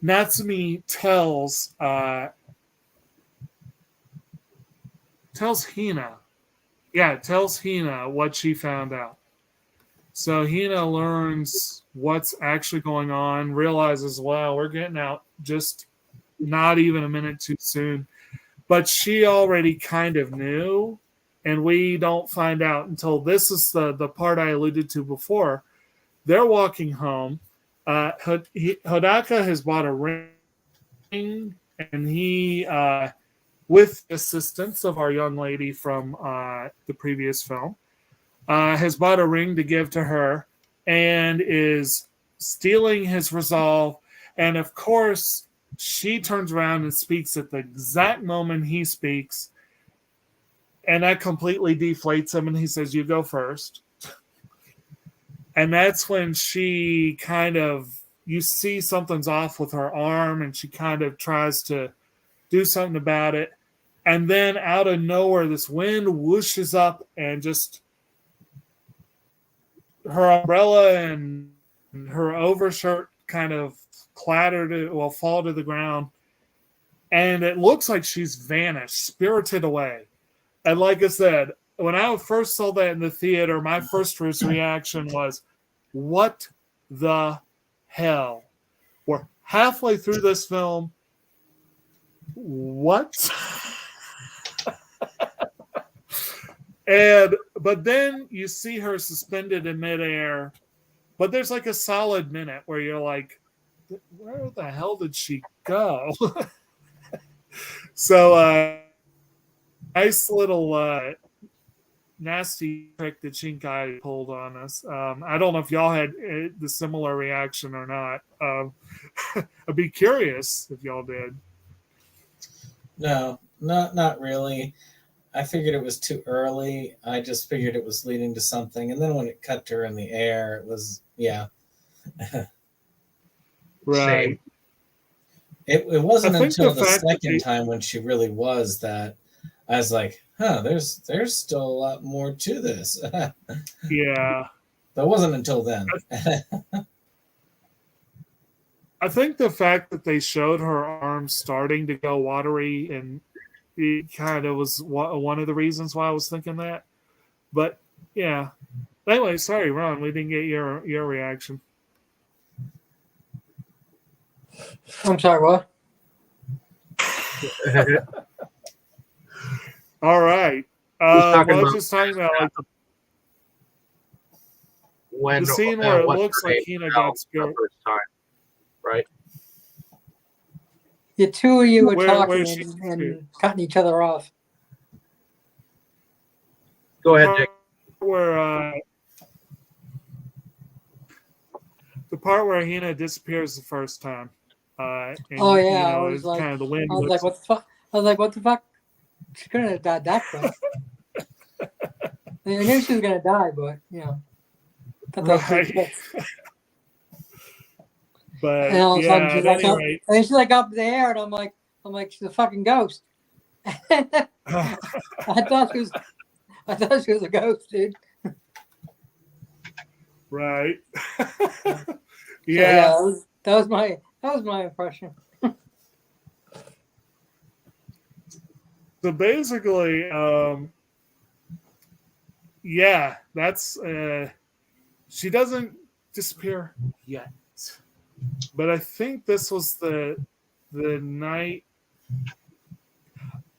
Natsume tells Hina. Tells Hina what she found out. So Hina learns what's actually going on, realizes, wow, we're getting out just not even a minute too soon. But she already kind of knew, and we don't find out until this is the part I alluded to before. They're walking home. Hodaka has bought a ring, and he, with the assistance of our young lady from the previous film, has bought a ring to give to her and is stealing his resolve. And of course, she turns around and speaks at the exact moment he speaks. And that completely deflates him. And he says, "You go first." And that's when she kind of, you see something's off with her arm, and she kind of tries to do something about it. And then out of nowhere, this wind whooshes up and just her umbrella and her overshirt kind of fall to the ground. And it looks like she's vanished, spirited away. And like I said, when I first saw that in the theater, my first reaction was, what the hell? We're halfway through this film. What? But then you see her suspended in midair, but there's like a solid minute where you're like, where the hell did she go? So nice little nasty trick that Shinkai pulled on us. I don't know if y'all had the similar reaction or not. I'd be curious if y'all did. No, not really. I figured it was too early. I just figured it was leading to something, and then when it cut to her in the air, it was Right. It wasn't I think until the the fact that second they- time when she really was that I was like, there's still a lot more to this. Yeah. But it wasn't until then. I think the fact that they showed her arms starting to go watery, and it kind of was one of the reasons why I was thinking that. But yeah. Anyway, sorry, Ron, we didn't get your reaction. I'm sorry, what? All right. talking I was about- just talking about like When the scene where it what's looks her like name Hina fell got scared. the first time, right? The two of you were Where talking she- and cutting each other off. Go ahead, Dick. Where the part where Hina disappears the first time. And, Oh, yeah, I was it's like- kind of the wind. I was like, what the fuck? What the fuck? She couldn't have died that quick. I knew she was gonna die, but thought that was pretty Right. quick. But And all of a sudden yeah, she's at like, any up, rate, and then she's like up in the air, and I'm like, she's a fucking ghost. I thought she was a ghost, dude. right. So, yeah. that was my impression. So basically, yeah, that's she doesn't disappear yet, but I think this was the night.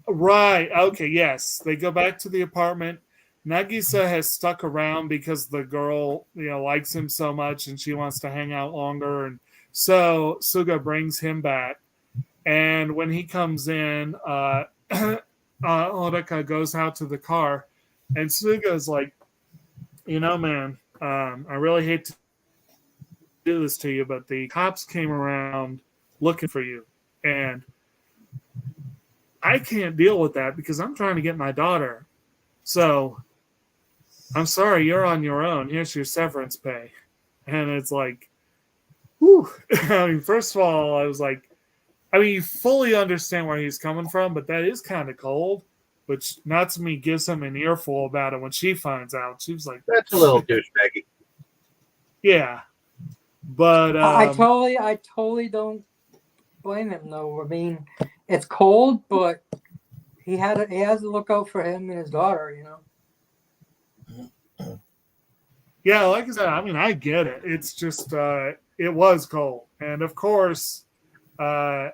Right. Okay. Yes, they go back to the apartment. Nagisa has stuck around because the girl, likes him so much, and she wants to hang out longer, and so Suga brings him back. And when he comes in, Oreka goes out to the car, and Suga's like, man, I really hate to do this to you, but the cops came around looking for you, and I can't deal with that because I'm trying to get my daughter. So I'm sorry, you're on your own. Here's your severance pay. And it's like, whew. I mean, first of all, I was like, you fully understand where he's coming from, but that is kind of cold, which Natsumi gives him an earful about it when she finds out. She was like, That's a little douchebaggy. yeah. But I totally don't blame him though. I mean, it's cold, but he has to look out for him and his daughter, yeah, like I said, I get it. It's just it was cold. And of course, Adaga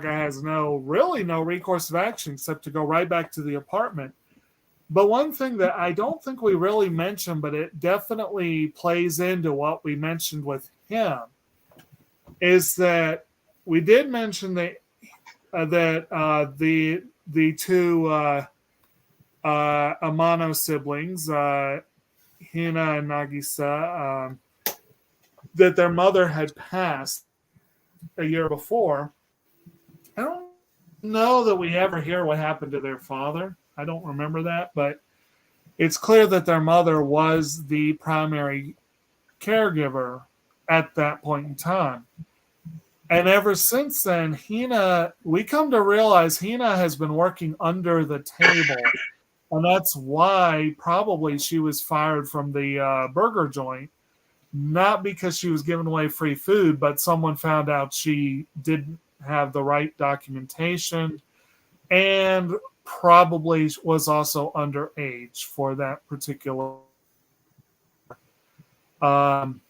has no recourse of action except to go right back to the apartment. But one thing that I don't think we really mentioned, but it definitely plays into what we mentioned with him, is that we did mention that the two Amano siblings, Hina and Nagisa, that their mother had passed a year before. I don't know that we ever hear what happened to their father. I don't remember that, but it's clear that their mother was the primary caregiver at that point in time. And ever since then, we come to realize Hina has been working under the table. And that's why probably she was fired from the burger joint. Not because she was giving away free food, but someone found out she didn't have the right documentation and probably was also underage for that particular. I'm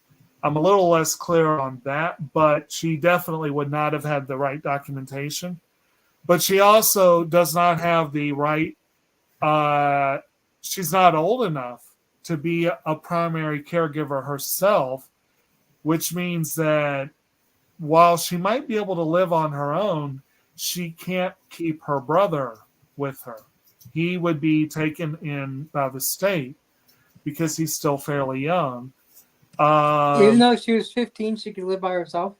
a little less clear on that, but she definitely would not have had the right documentation. But she also does not have the right. She's not old enough to be a primary caregiver herself, which means that while she might be able to live on her own, she can't keep her brother with her. he would be taken in by the state because he's still fairly young. Even though she was 15, she could live by herself.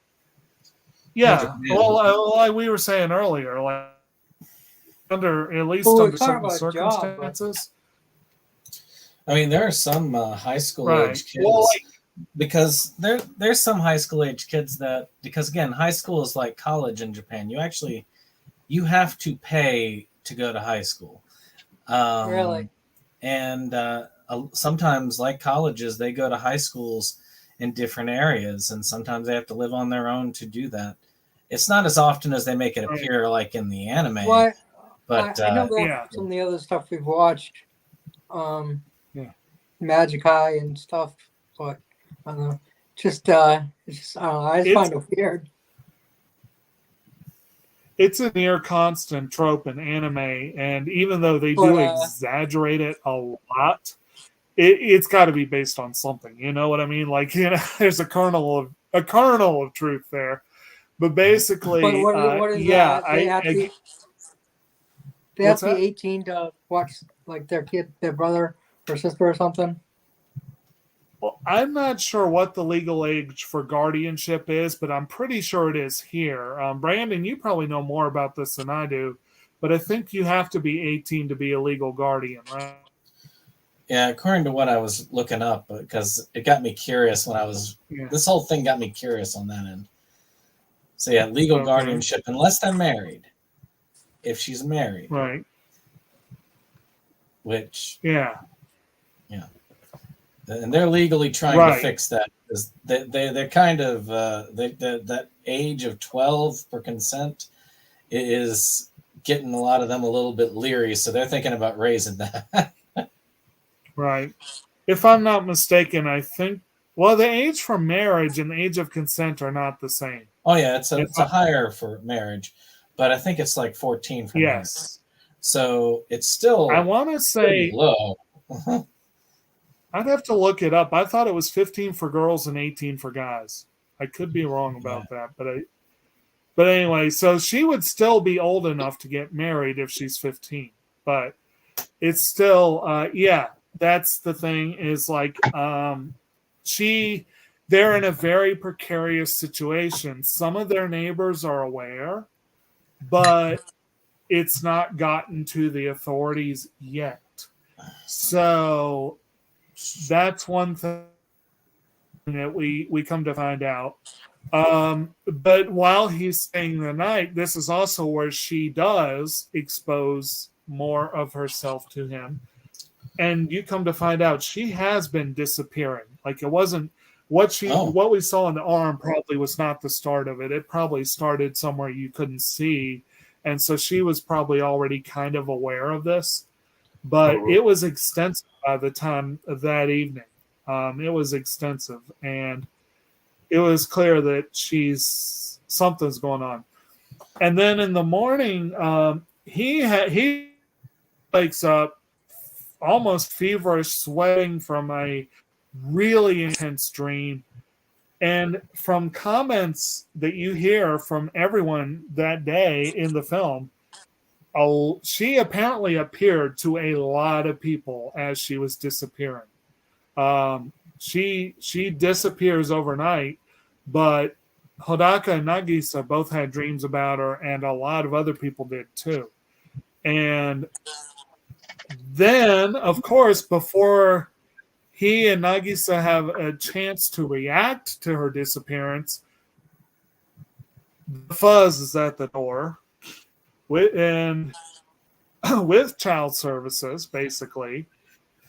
Yeah, well, like we were saying earlier, like at least under certain circumstances. I mean, there are some high school age kids. Well, because there's some high school age kids that, because again, high school is like college in Japan. You have to pay to go to high school. Really? And sometimes, like colleges, they go to high schools in different areas, and sometimes they have to live on their own to do that. It's not as often as they make it appear like in the anime. Well, but I know that some of the other stuff we've watched, Magic High and stuff, but I don't know. I just find it weird. It's a near constant trope in anime, and even though they do exaggerate it a lot, it's got to be based on something. You know what I mean? Like, there's a kernel of truth there. But basically, what is that? They have to be 18 to watch like their brother or sister or something. Well, I'm not sure what the legal age for guardianship is, but I'm pretty sure it is here. Brandon, you probably know more about this than I do, but I think you have to be 18 to be a legal guardian, right? Yeah, according to what I was looking up, because it got me curious when I was. Yeah. This whole thing got me curious on that end. So yeah, legal guardianship, unless they're married. If she's married, right? Which yeah, and they're legally trying to fix that because they're kind of that age of 12 for consent is getting a lot of them a little bit leery, so they're thinking about raising that. Right. If I'm not mistaken, I think the age for marriage and the age of consent are not the same. Oh yeah, it's a higher for marriage, but I think it's like 14 for marriage. So it's still, I want to say low. I'd have to look it up. I thought it was 15 for girls and 18 for guys. I could be wrong about that, but anyway, so she would still be old enough to get married if she's 15. But it's still, that's the thing is like, they're in a very precarious situation. Some of their neighbors are aware, but it's not gotten to the authorities yet. So that's one thing that we come to find out. But while he's staying the night, this is also where she does expose more of herself to him. And you come to find out she has been disappearing. Like it wasn't what we saw in the arm probably was not the start of it. It probably started somewhere you couldn't see. And so she was probably already kind of aware of this. But it was extensive by the time of that evening. It was extensive. And it was clear that something's going on. And then in the morning, he wakes up almost feverish, sweating from a really intense dream. And from comments that you hear from everyone that day in the film, she apparently appeared to a lot of people as she was disappearing. She disappears overnight, but Hodaka and Nagisa both had dreams about her, and a lot of other people did too. And then, of course, before he and Nagisa have a chance to react to her disappearance, the Fuzz is at the door with child services, basically.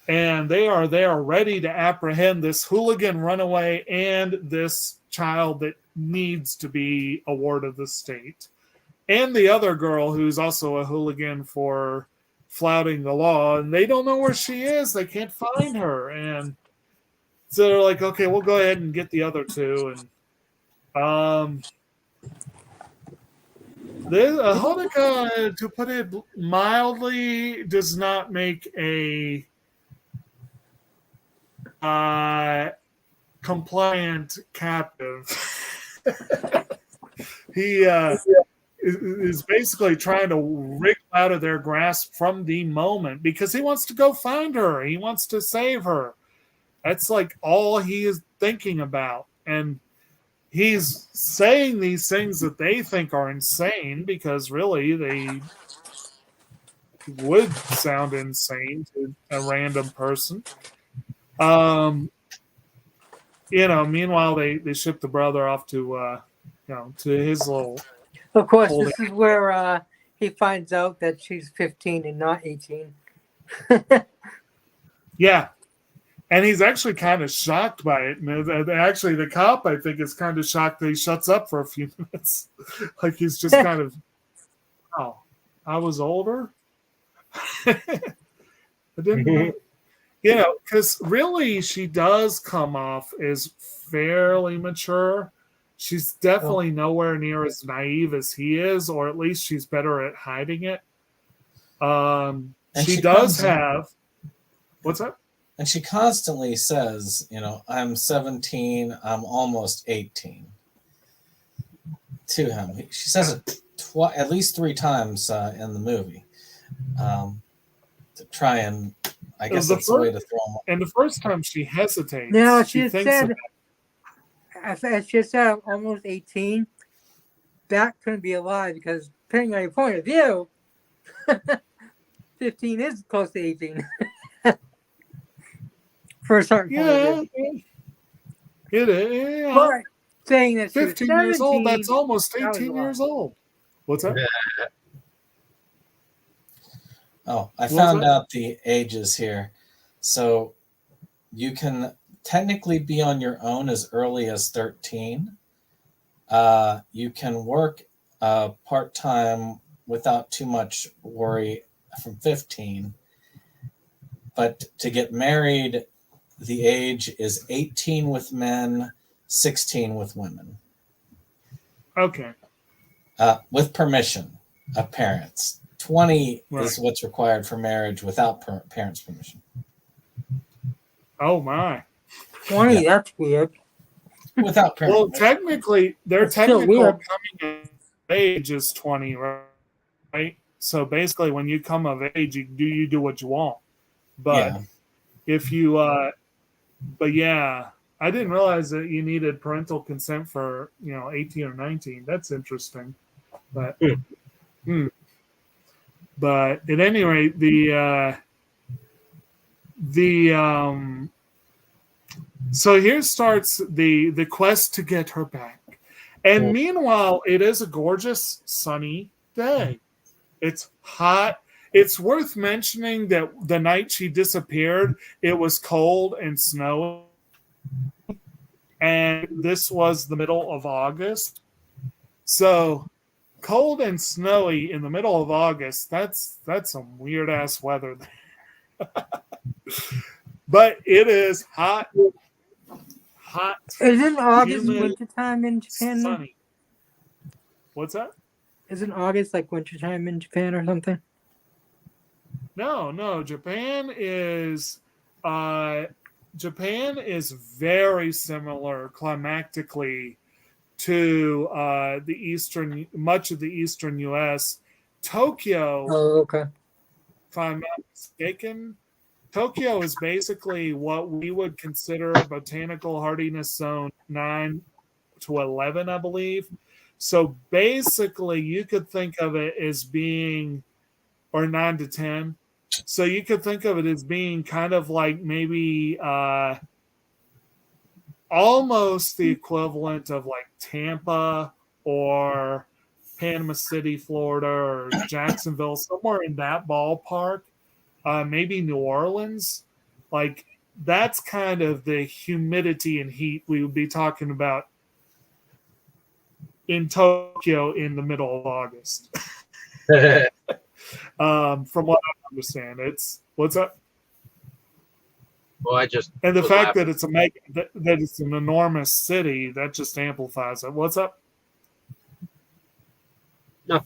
And they are there ready to apprehend this hooligan runaway and this child that needs to be a ward of the state. And the other girl who's also a hooligan for flouting the law. And they don't know where she is. They can't find her. And so they're like, okay, we'll go ahead and get the other two. And Hodaka, to put it mildly, does not make a compliant captive. is basically trying to wriggle out of their grasp from the moment because he wants to go find her. He wants to save her. That's like all he is thinking about. And he's saying these things that they think are insane because really they would sound insane to a random person. Meanwhile they ship the brother off to to his little. Of course, this is where he finds out that she's 15 and not 18. Yeah. And he's actually kind of shocked by it. And actually, the cop, I think, is kind of shocked that he shuts up for a few minutes. Like he's just kind of, oh, I was older? I didn't, because really she does come off as fairly mature. She's definitely nowhere near as naive as he is, or at least she's better at hiding it. She does have, what's that? And she constantly says, I'm 17, I'm almost 18 to him. She says it at least 3 times in the movie to try and, I guess that's a way to throw him off. And the first time she hesitates. No, she said, she said I'm almost 18. That couldn't be a lie because depending on your point of view, 15 is close to 18. For a certain point of view. It is. Yeah. But saying that 15 years old, that's almost 18 years old. What's that? Oh, I found out the ages here. So you can technically be on your own as early as 13. You can work part-time without too much worry from 15. But to get married, the age is 18 with men, 16 with women. Okay. With permission of parents. 20 is what's required for marriage without parents' permission. Oh, my. 20, that's weird. Without parents. Well, technically, their technical coming of age is 20, right? So basically, when you come of age, you do what you want. But if you, but yeah, I didn't realize that you needed parental consent for 18 or 19. That's interesting. But but at any rate, so here starts the quest to get her back. And meanwhile, it is a gorgeous sunny day. It's hot. It's worth mentioning that the night she disappeared, it was cold and snowy. And this was the middle of August. So cold and snowy in the middle of August, that's some weird ass weather. But it is hot. Isn't August wintertime in Japan? Sunny. What's that? Isn't August like wintertime in Japan or something? No. Japan is very similar climatically to much of the eastern U.S. Tokyo. Oh, okay. If I'm not mistaken, Tokyo is basically what we would consider botanical hardiness zone 9 to 11, I believe. So basically, you could think of it as being, or 9 to 10. So you could think of it as being kind of like maybe almost the equivalent of like Tampa or Panama City, Florida, or Jacksonville, somewhere in that ballpark. Maybe New Orleans. Like that's kind of the humidity and heat we would be talking about in Tokyo in the middle of August. From what I understand, what's up? Well, and the fact that it's that it's an enormous city that just amplifies it. What's up? No.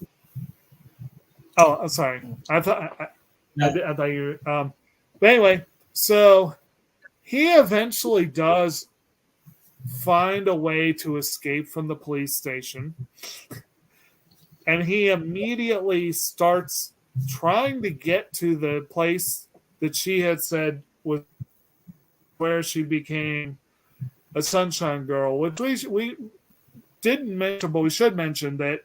Oh, I'm sorry. I thought you. But anyway, so he eventually does find a way to escape from the police station. and he immediately starts trying to get to the place that she had said was where she became a sunshine girl, which we didn't mention, but we should mention that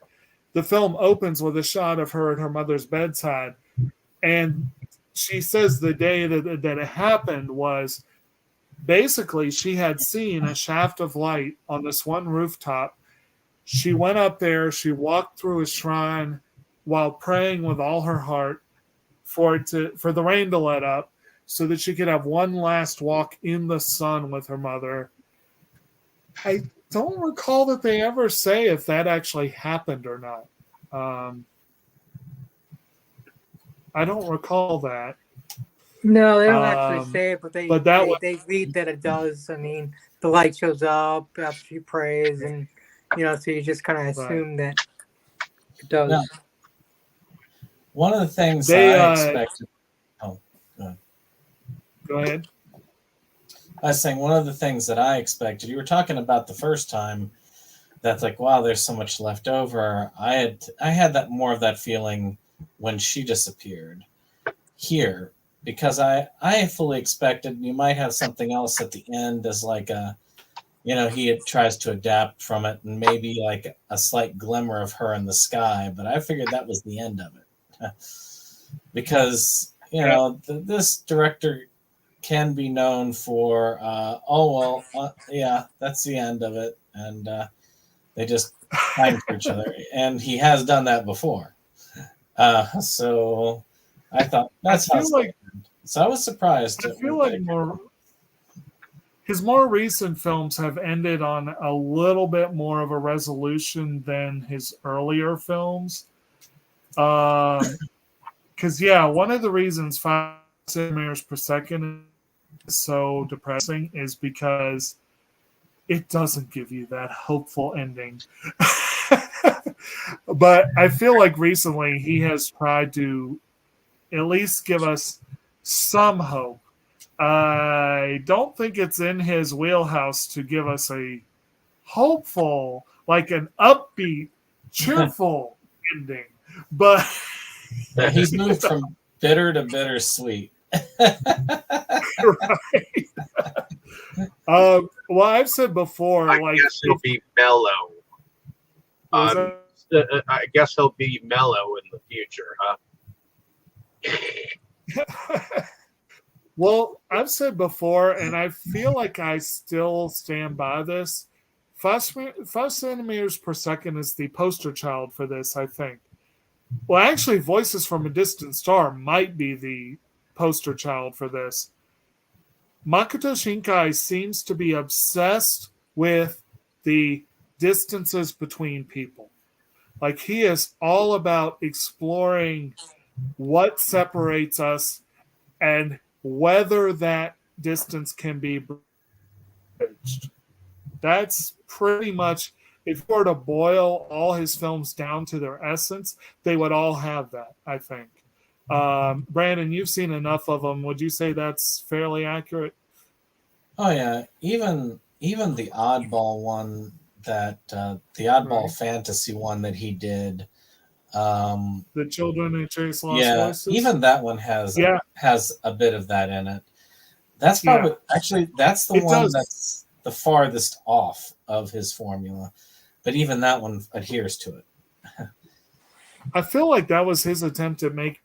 the film opens with a shot of her at her mother's bedside. And she says the day that it happened was basically she had seen a shaft of light on this one rooftop. She went up there, she walked through a shrine while praying with all her heart for the rain to let up so that she could have one last walk in the sun with her mother. I don't recall that they ever say if that actually happened or not. I don't recall that. No, they don't actually say it, but they read that it does. I mean, the light shows up after she prays, and so you just kind of assume that it does. Now, one of the things I expected. Oh, go ahead. Go ahead. I was saying one of the things that I expected. You were talking about the first time. That's like, wow, there's so much left over. I had that more of that feeling when she disappeared here, because I fully expected you might have something else at the end as like he tries to adapt from it and maybe like a slight glimmer of her in the sky, but I figured that was the end of it because this director can be known for that's the end of it, and they just find for each other, and he has done that before. So I thought that's how. So I was surprised. I feel like his more recent films have ended on a little bit more of a resolution than his earlier films. Because one of the reasons 5 centimeters per second is so depressing is because it doesn't give you that hopeful ending. But I feel like recently he has tried to at least give us some hope. I don't think it's in his wheelhouse to give us a hopeful, like an upbeat, cheerful ending. But he's moved from bitter to bittersweet. Right. Well, I've said before, I guess he'll be mellow. I guess he'll be mellow in the future, huh? Well, I've said before, and I feel like I still stand by this. 5 centimeters per second is the poster child for this, I think. Well, actually, Voices from a Distant Star might be the poster child for this. Makoto Shinkai seems to be obsessed with the distances between people. Like, he is all about exploring what separates us and whether that distance can be bridged. That's pretty much, if you were to boil all his films down to their essence, they would all have that, I think. Brandon, you've seen enough of them. Would you say that's fairly accurate? Oh yeah, even the oddball one that the oddball fantasy one that he did. The Children Who Chase Lost Voices? Even that one has a bit of that in it. That's probably actually that's the one that's the farthest off of his formula, but even that one adheres to it. I feel like that was his attempt at making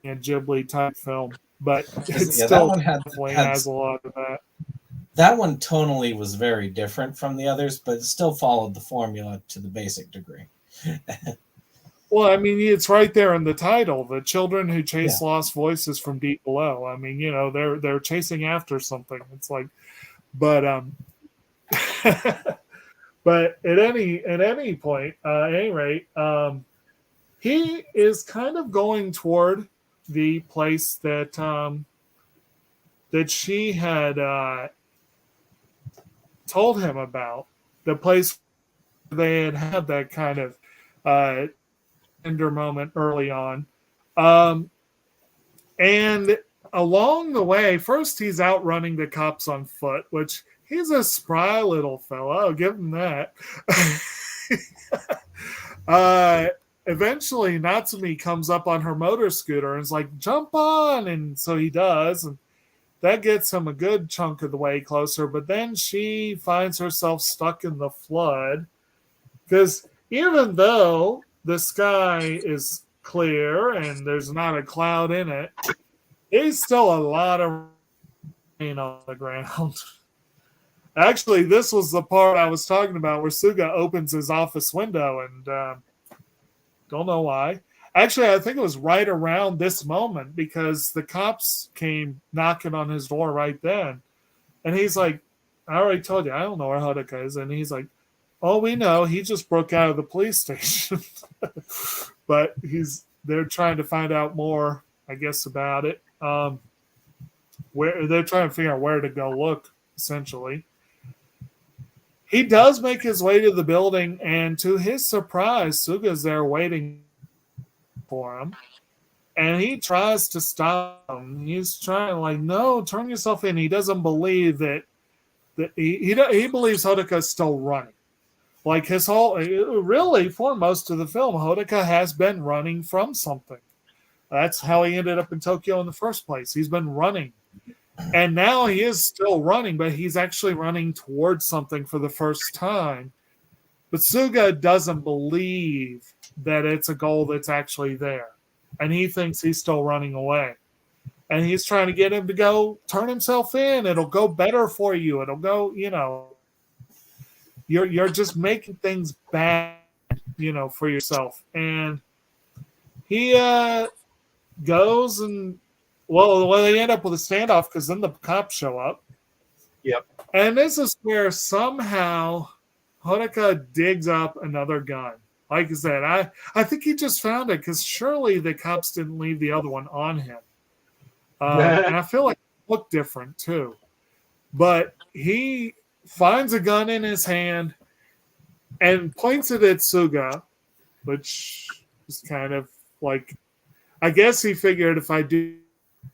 a Ghibli type film, but it still definitely has a lot of that. That one tonally was very different from the others, but it still followed the formula to the basic degree. Well, I mean, it's right there in the title, The Children Who Chase Lost Voices from Deep Below. I mean, they're chasing after something. It's like, but but at any point, at any rate, he is kind of going toward the place that that she had told him about, the place where they had that kind of tender moment early on. And along the way, first he's outrunning the cops on foot, which he's a spry little fella. I'll give him that. eventually Natsumi comes up on her motor scooter and is like, jump on. And so he does. And that gets him a good chunk of the way closer. But then she finds herself stuck in the flood because even though the sky is clear and there's not a cloud in it, there's still a lot of rain on the ground. Actually, this was the part I was talking about where Suga opens his office window and don't know why. Actually, I think it was right around this moment because the cops came knocking on his door right then. And he's like, I already told you, I don't know where Hodaka is. And he's like, oh, we know. He just broke out of the police station. But they're trying to find out more, I guess, about it. Where they're trying to figure out where to go look, essentially. He does make his way to the building, and to his surprise, Suga's there waiting for him. And he tries to stop him. He's trying like, no, turn yourself in. He doesn't believe that he believes Hodaka's still running. Like his whole, really, for most of the film, Hodaka has been running from something. That's how he ended up in Tokyo in the first place. He's been running. And now he is still running, but he's actually running towards something for the first time. But Suga doesn't believe that it's a goal that's actually there. And he thinks he's still running away. And he's trying to get him to go turn himself in. It'll go better for you. It'll go, you're just making things bad, for yourself. And he goes and, well, they end up with a standoff because then the cops show up. Yep. And this is where somehow Hodaka digs up another gun. Like I said, I think he just found it because surely the cops didn't leave the other one on him. And I feel like it looked different too. But he finds a gun in his hand and points it at Suga, which is kind of like, I guess he figured if I do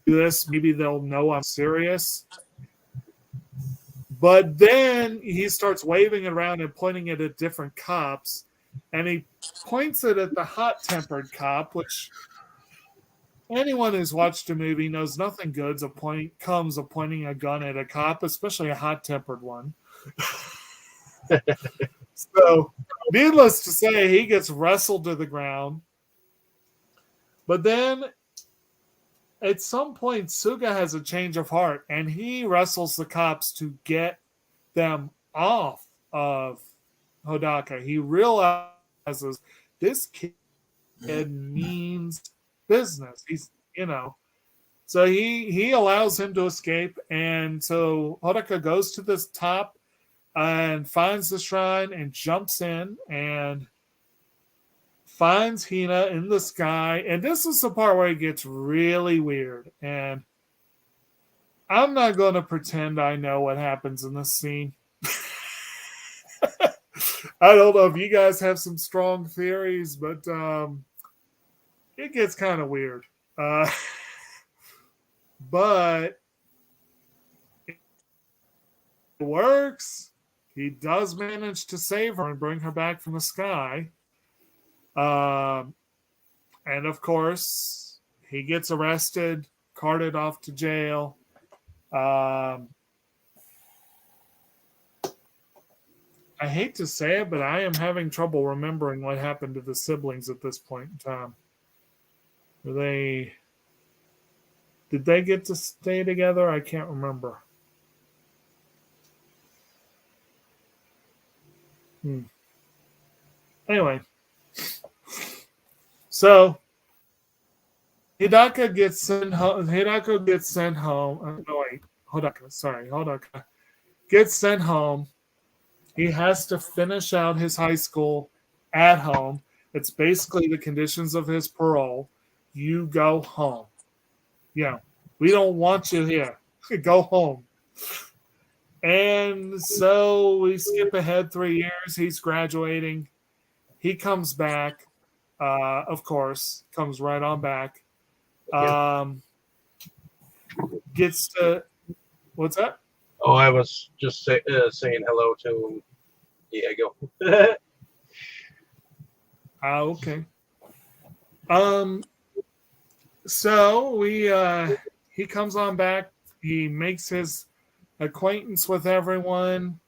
this, maybe they'll know I'm serious. But then he starts waving it around and pointing it at different cops, and he points it at the hot-tempered cop, which anyone who's watched a movie knows nothing good comes of pointing a gun at a cop, especially a hot-tempered one. So, needless to say, he gets wrestled to the ground. But then at some point, Suga has a change of heart, and he wrestles the cops to get them off of Hodaka. He realizes this kid means business. He's, so he allows him to escape, and so Hodaka goes to the top and finds the shrine and jumps in and finds Hina in the sky. And this is the part where it gets really weird. And I'm not going to pretend I know what happens in this scene. I don't know if you guys have some strong theories, but it gets kind of weird. But it works. He does manage to save her and bring her back from the sky. And of course, he gets arrested, carted off to jail. I hate to say it, but I am having trouble remembering what happened to the siblings at this point in time. Did they get to stay together? I can't remember. Anyway. So, Hodaka gets sent home. Hodaka gets sent home. He has to finish out his high school at home. It's basically the conditions of his parole. You go home. Yeah, we don't want you here. Go home. And so we skip ahead 3 years. He's graduating. He comes back. Of course, comes right on back. Gets to, what's that? Oh, I was just saying hello to Diego. Okay. So he comes on back. He makes his acquaintance with everyone,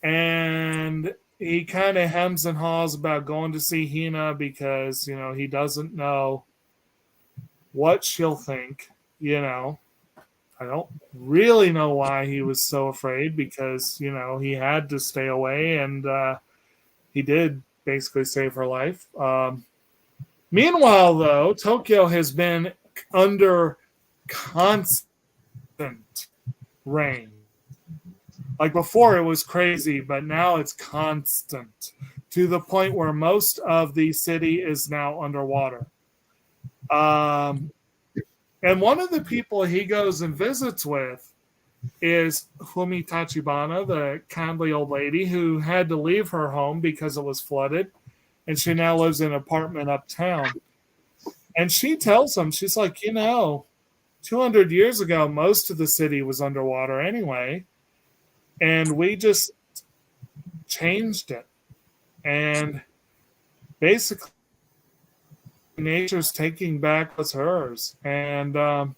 and he kind of hems and haws about going to see Hina because he doesn't know what she'll think. I don't really know why he was so afraid because he had to stay away, and he did basically save her life. Meanwhile, though, Tokyo has been under constant rain. Like before, it was crazy, but now it's constant to the point where most of the city is now underwater. And one of the people he goes and visits with is Fumi Tachibana, the kindly old lady who had to leave her home because it was flooded. And she now lives in an apartment uptown. And she tells him, she's like, 200 years ago, most of the city was underwater anyway. And we just changed it. And basically, nature's taking back what's hers. And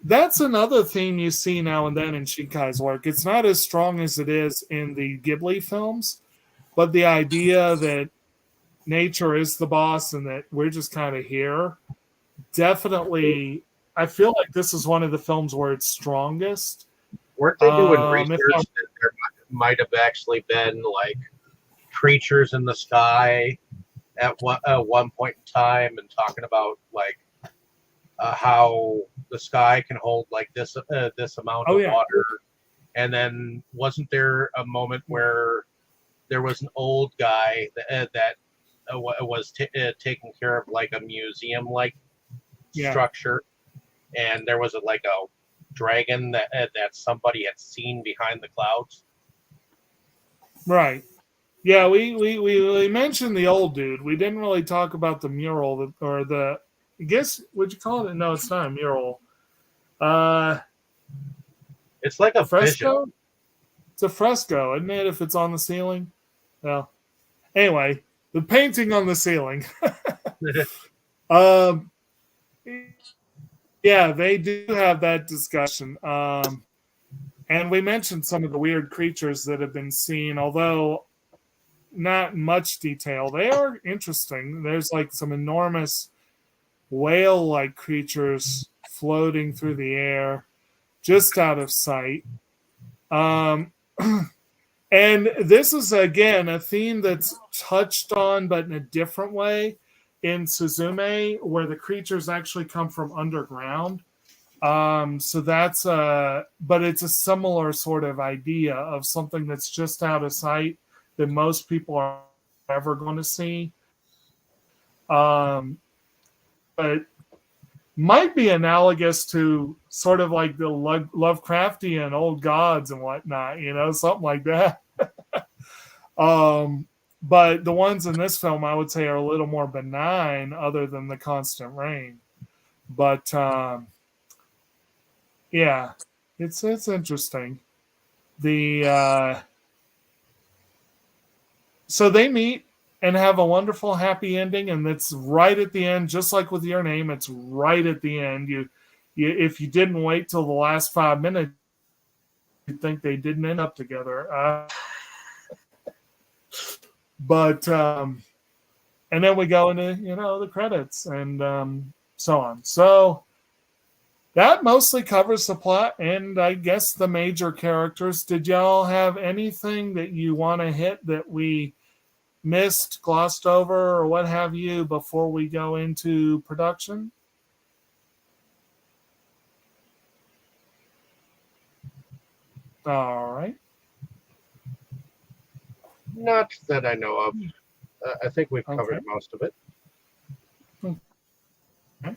that's another theme you see now and then in Shinkai's work. It's not as strong as it is in the Ghibli films, but the idea that nature is the boss and that we're just kind of here, definitely, I feel like this is one of the films where it's strongest. Weren't they doing research that there might have actually been like creatures in the sky at one point in time, and talking about like how the sky can hold like this amount of water? And then wasn't there a moment where there was an old guy that was taking care of like a museum like structure, and there was a dragon that somebody had seen behind the clouds? Right. Yeah, we mentioned the old dude. We didn't really talk about the mural or the. I guess would you call it? No, it's not a mural. It's like a fresco. vision. It's a fresco, isn't it? If it's on the ceiling. Well, anyway, the painting on the ceiling. Yeah, they do have that discussion. And we mentioned some of the weird creatures that have been seen, although not much detail. They are interesting. There's like some enormous whale-like creatures floating through the air, just out of sight. And this is, again, a theme that's touched on, but in a different way in Suzume, where the creatures actually come from underground. So that's but it's a similar sort of idea of something that's just out of sight that most people are ever going to see. But might be analogous to sort of like the Lovecraftian old gods and whatnot, something like that. But the ones in this film, I would say, are a little more benign, other than the constant rain. But yeah, it's interesting. So they meet and have a wonderful, happy ending, and it's right at the end, just like with Your Name. It's right at the end. You if you didn't wait till the last 5 minutes, you'd think they didn't end up together. But and then we go into the credits and so on. So that mostly covers the plot and I guess the major characters. Did y'all have anything that you want to hit that we missed, glossed over, or what have you before we go into production? All right. Not that I know of. I think we've covered most of it. Okay.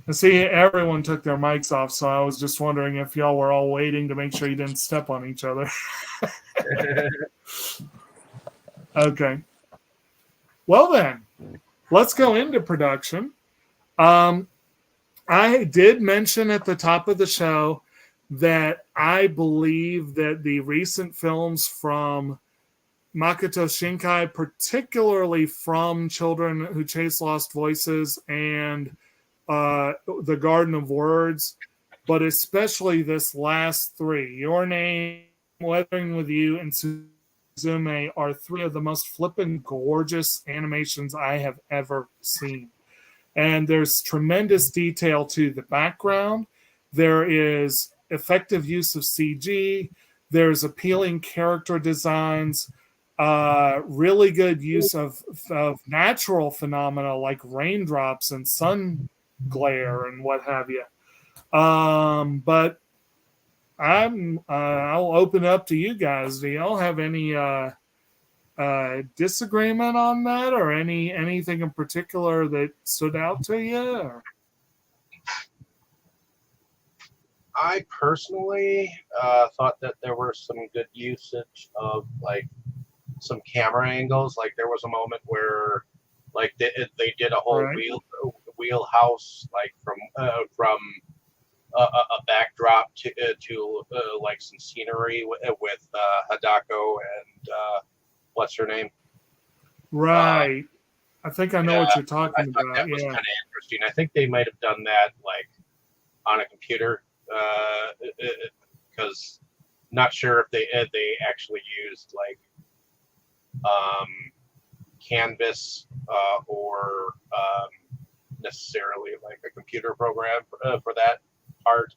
I see everyone took their mics off, so I was just wondering if y'all were all waiting to make sure you didn't step on each other. Okay. Well then, let's go into production. I did mention at the top of the show that I believe that the recent films from Makoto Shinkai, particularly from Children Who Chase Lost Voices and The Garden of Words, but especially this last three. Your Name, Weathering with You, and Suzume are three of the most flippin' gorgeous animations I have ever seen. And there's tremendous detail to the background. There is effective use of CG. There's appealing character designs, really good use of natural phenomena like raindrops and sun glare and what have you. But I'll open up to you guys. Do y'all have any disagreement on that, or anything in particular that stood out to you? Or? I personally thought that there were some good usage of like some camera angles. Like there was a moment where like they did a whole Right. wheelhouse like from a backdrop to like some scenery with Hadako and what's her name? Right. I think I know what you're I talking thought about. that was Yeah. kind of interesting. I think they might have done that like on a computer because not sure if they actually used like canvas or necessarily like a computer program for that part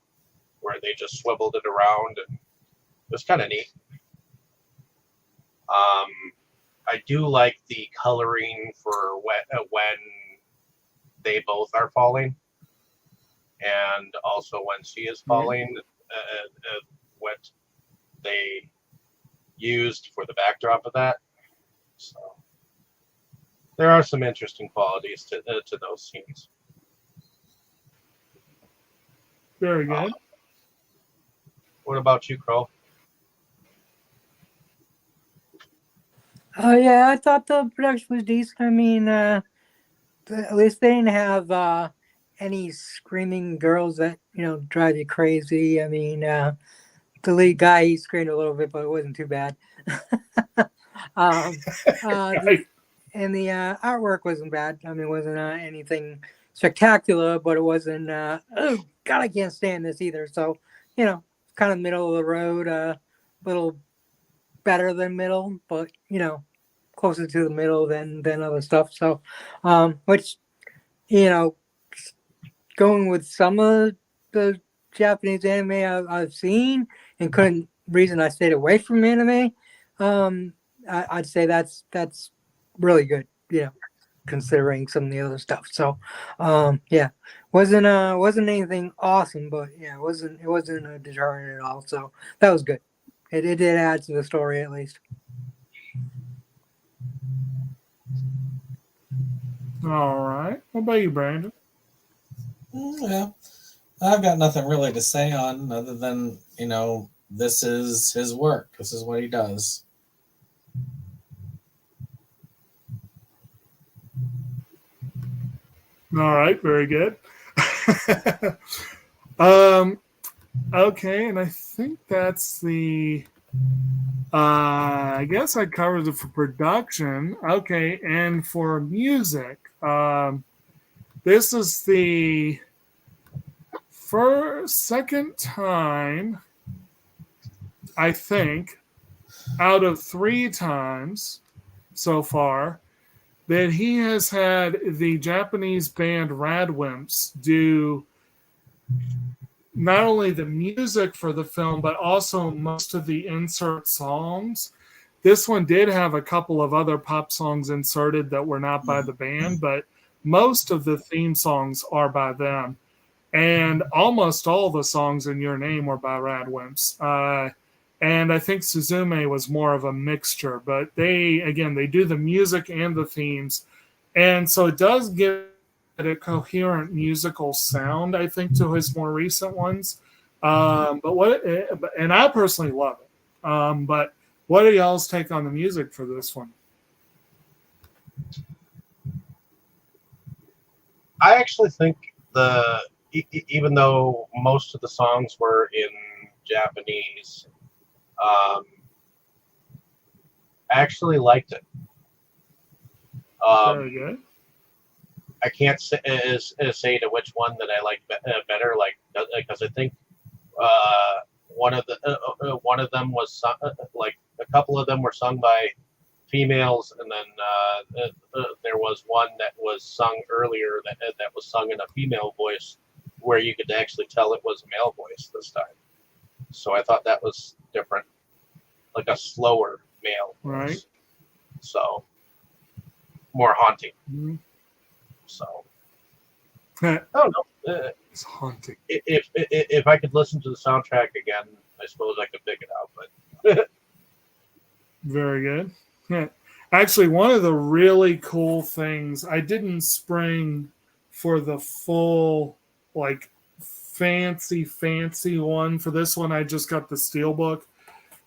where they just swiveled it around, and it was kind of neat. I do like the coloring for when they both are falling, and also when she is falling, what they used for the backdrop of that. So there are some interesting qualities to those scenes. Very good. What about you, Crow? Oh yeah, I thought the production was decent. I mean, at least they didn't have any screaming girls that drive you crazy. I mean, the lead guy, he screamed a little bit, but it wasn't too bad. Right. And the artwork wasn't bad. I mean, it wasn't anything spectacular, but it wasn't oh god, I can't stand this either. So kind of middle of the road, little better than middle, but closer to the middle than other stuff. So which going with some of the Japanese anime I've seen and couldn't reason I stayed away from anime, I'd say that's really good, considering some of the other stuff. So yeah, wasn't anything awesome, but yeah, it wasn't a deterrent at all. So that was good. It did add to the story at least. All right. What about you, Brandon? Yeah, I've got nothing really to say on other than this is his work. This is what he does. All right. Very good. Okay, and I think that's the. I guess I covered it for production. Okay, and for music, this is the second time, I think, out of 3 times so far, that he has had the Japanese band Radwimps do not only the music for the film, but also most of the insert songs. This one did have a couple of other pop songs inserted that were not by the band, but most of the theme songs are by them. And almost all the songs in Your Name were by Radwimps. And I think Suzume was more of a mixture, but they do the music and the themes. And so it does give a coherent musical sound, I think, to his more recent ones. And I personally love it. But what are y'all's take on the music for this one? I actually think even though most of the songs were in Japanese, I actually liked it. Very good. I can't say to which one that I liked better, like because I think one of them was like a couple of them were sung by females, and then there was one that was sung earlier that was sung in a female voice, where you could actually tell it was a male voice this time. So I thought that was different, like a slower male voice. Right. So more haunting. Mm-hmm. So I don't know. It's haunting. If I could listen to the soundtrack again, I suppose I could pick it out. But very good. Yeah. Actually, one of the really cool things, I didn't spring for the full, like, fancy one. For this one, I just got the Steelbook.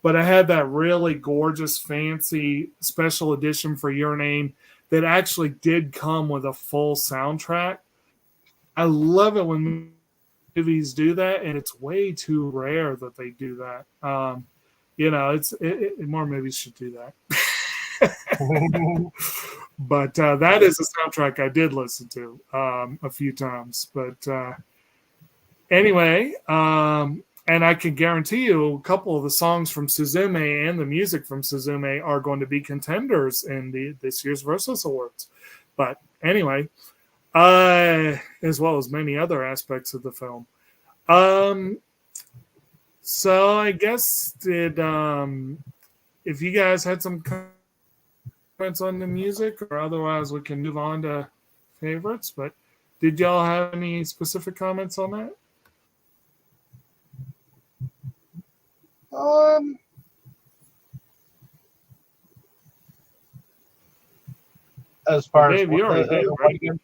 But I had that really gorgeous, fancy special edition for Your Name that actually did come with a full soundtrack. I love it when movies do that, and it's way too rare that they do that. More movies should do that. But that is a soundtrack I did listen to a few times. But anyway, and I can guarantee you a couple of the songs from Suzume and the music from Suzume are going to be contenders in this year's Versus Awards. But anyway, as well as many other aspects of the film. So I guess if you guys had some comments on the music, or otherwise we can move on to favorites. But did y'all have any specific comments on that? As far Dave, as you already did, right? again?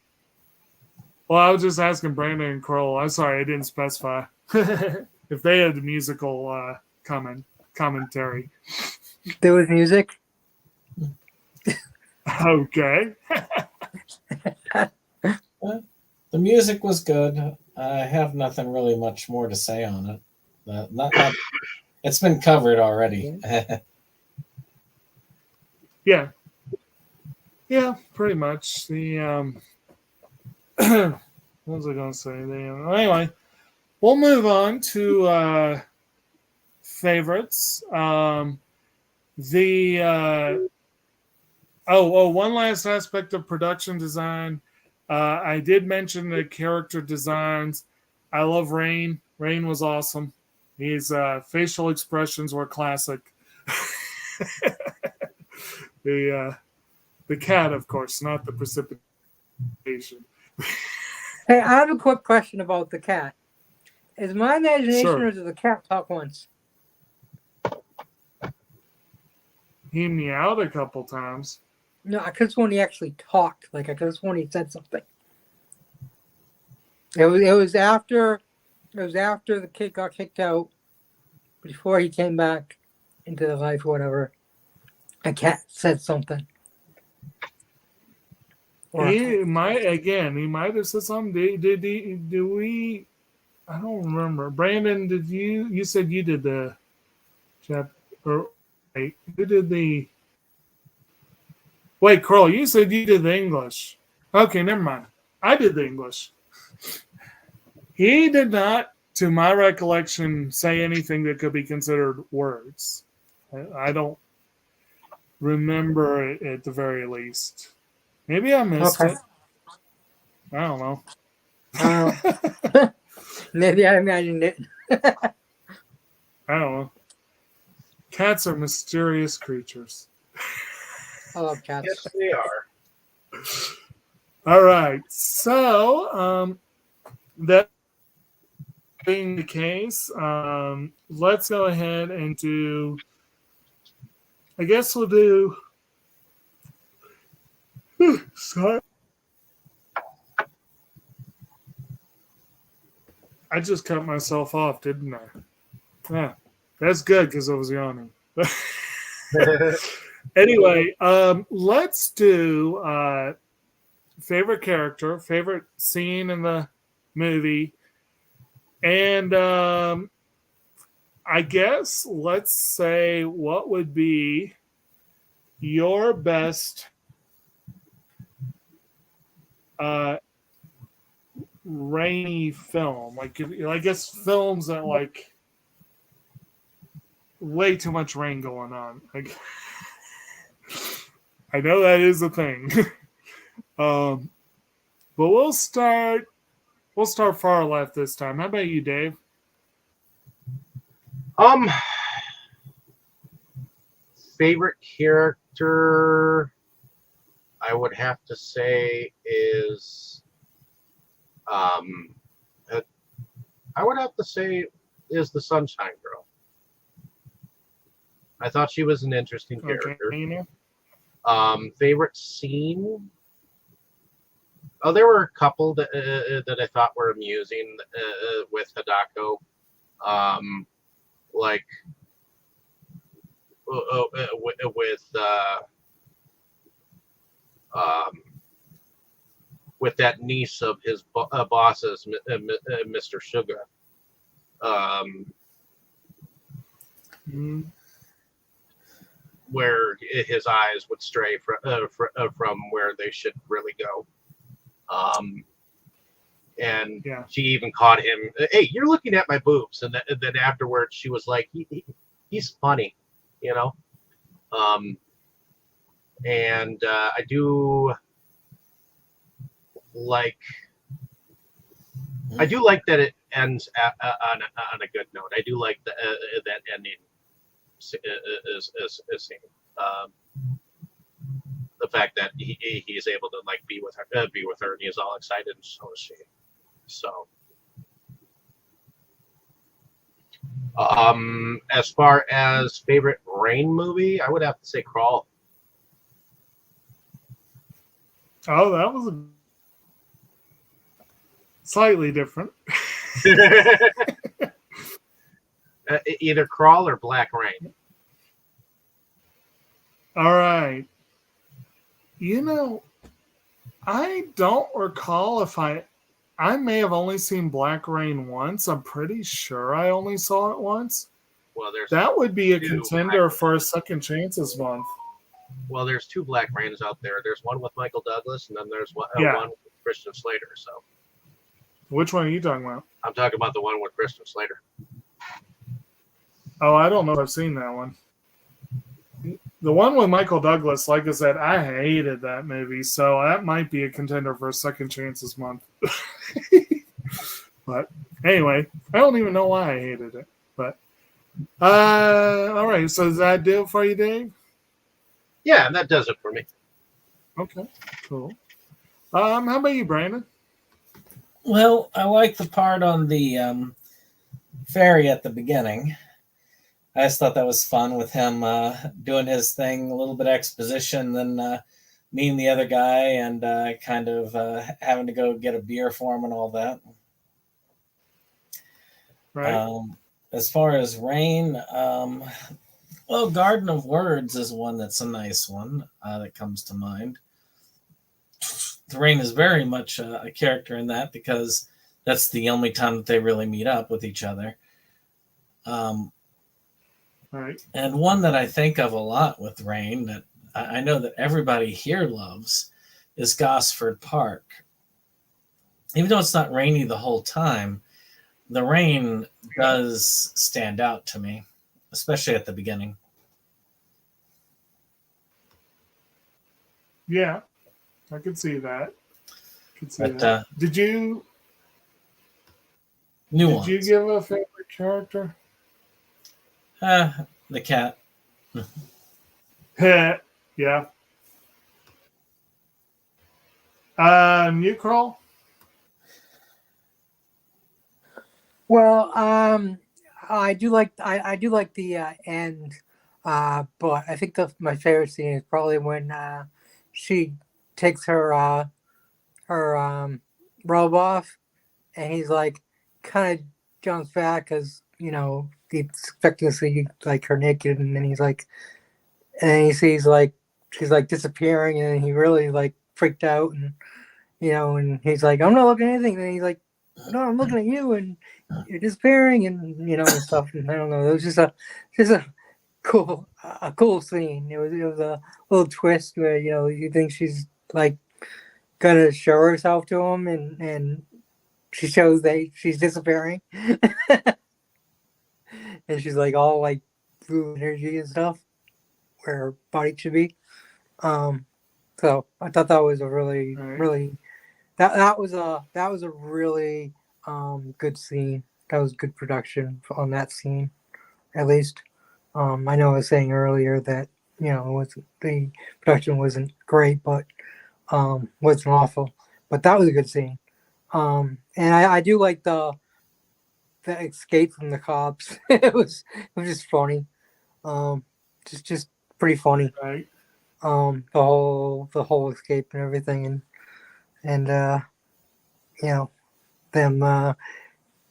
Well, I was just asking Brandon and Kroll. I'm sorry, I didn't specify if they had the musical commentary. There was music. Okay. Well, the music was good. I have nothing really much more to say on it. Not it's been covered already. Yeah. Yeah, pretty much. The what was I going to say? Anyway, we'll move on to favorites. One last aspect of production design. I did mention the character designs. I love Rain. Rain was awesome. His facial expressions were classic. The cat, of course, not the precipitation. Hey, I have a quick question about the cat. Is my imagination, Sure. or does the cat talk once? He meowed a couple times. No, I could have sworn he actually talked. Like, I could have sworn he said something. It was after the kid got kicked out, before he came back into the life or whatever. A cat said something. He might have said something. Did we? I don't remember. Brandon, did you said you did the who did the? Wait, Kroll, you said you did the English. Okay, never mind. I did the English. He did not, to my recollection, say anything that could be considered words. I don't remember it at the very least. Maybe I missed it. I don't know. Maybe I imagined it. I don't know. Cats are mysterious creatures. I love cats. Yes, they are. All right. So, that being the case, let's go ahead and do. I guess we'll do. Sorry. I just cut myself off, didn't I? Yeah, that's good because I was yawning. Anyway, let's do favorite character, favorite scene in the movie, and I guess let's say what would be your best rainy film. Like, I guess films that like way too much rain going on. Like, I know that is a thing. But we'll start far left this time. How about you, Dave? Favorite character, I would have to say is, I would have to say is the Sunshine Girl. I thought she was an interesting character. Okay. Favorite scene? Oh, there were a couple that I thought were amusing with Hadako, like with that niece of his boss's, Mr. Suga. Where his eyes would stray from where they should really go. And she even caught him. Hey, you're looking at my boobs. And then afterwards, she was like, he's funny, you know? And I do like that it ends on a good note. I do like that ending scene. The fact that he's able to like be with her, and he's all excited, and so is she. So, as far as favorite rain movie, I would have to say Crawl. Oh, that was slightly different. Either Crawl or Black Rain. All right. You know, I don't recall if I may have only seen Black Rain once. I'm pretty sure I only saw it once. Well, that would be a contender for a second chance this month. Well, there's two Black Rains out there. There's one with Michael Douglas, and then there's one with Christian Slater. So, which one are you talking about? I'm talking about the one with Christian Slater. Oh, I don't know if I've seen that one. The one with Michael Douglas, like I said, I hated that movie, so that might be a contender for a second chance this month. But anyway, I don't even know why I hated it. But all right, so does that do it for you, Dave? Yeah, that does it for me. Okay, cool. How about you, Brandon? Well, I like the part on the ferry at the beginning. I just thought that was fun with him doing his thing, a little bit of exposition, then meeting the other guy and kind of having to go get a beer for him and all that. Right. As far as Rain, well, Garden of Words is one that's a nice one that comes to mind. Rain is very much a character in that because that's the only time that they really meet up with each other. Right. And one that I think of a lot with Rain that I know that everybody here loves is Gosford Park. Even though it's not rainy the whole time, the rain does stand out to me, especially at the beginning. Yeah, I could see that. But, that. Did you give a favorite character? The cat. Yeah. New Crawl? Well, I do like the end, but I think my favorite scene is probably when she takes her robe off, and he's like kind of jumps back because he's expecting to see like her naked, and then he's like, and then he sees like she's like disappearing, and he really like freaked out, and and he's like, I'm not looking at anything, and he's like, no, I'm looking at you, and you're disappearing, and and stuff, and I don't know, it was just a a cool scene. It was a little twist where you think she's like gonna show herself to him, and she shows that she's disappearing, and she's like all like blue energy and stuff where her body should be. So I thought that was a really Right. really that was a really good scene. That was good production on that scene, at least. I know I was saying earlier that the production wasn't great, but wasn't awful. But that was a good scene. And I do like the escape from the cops. It was just funny. Just pretty funny. Right. The whole escape and everything, and them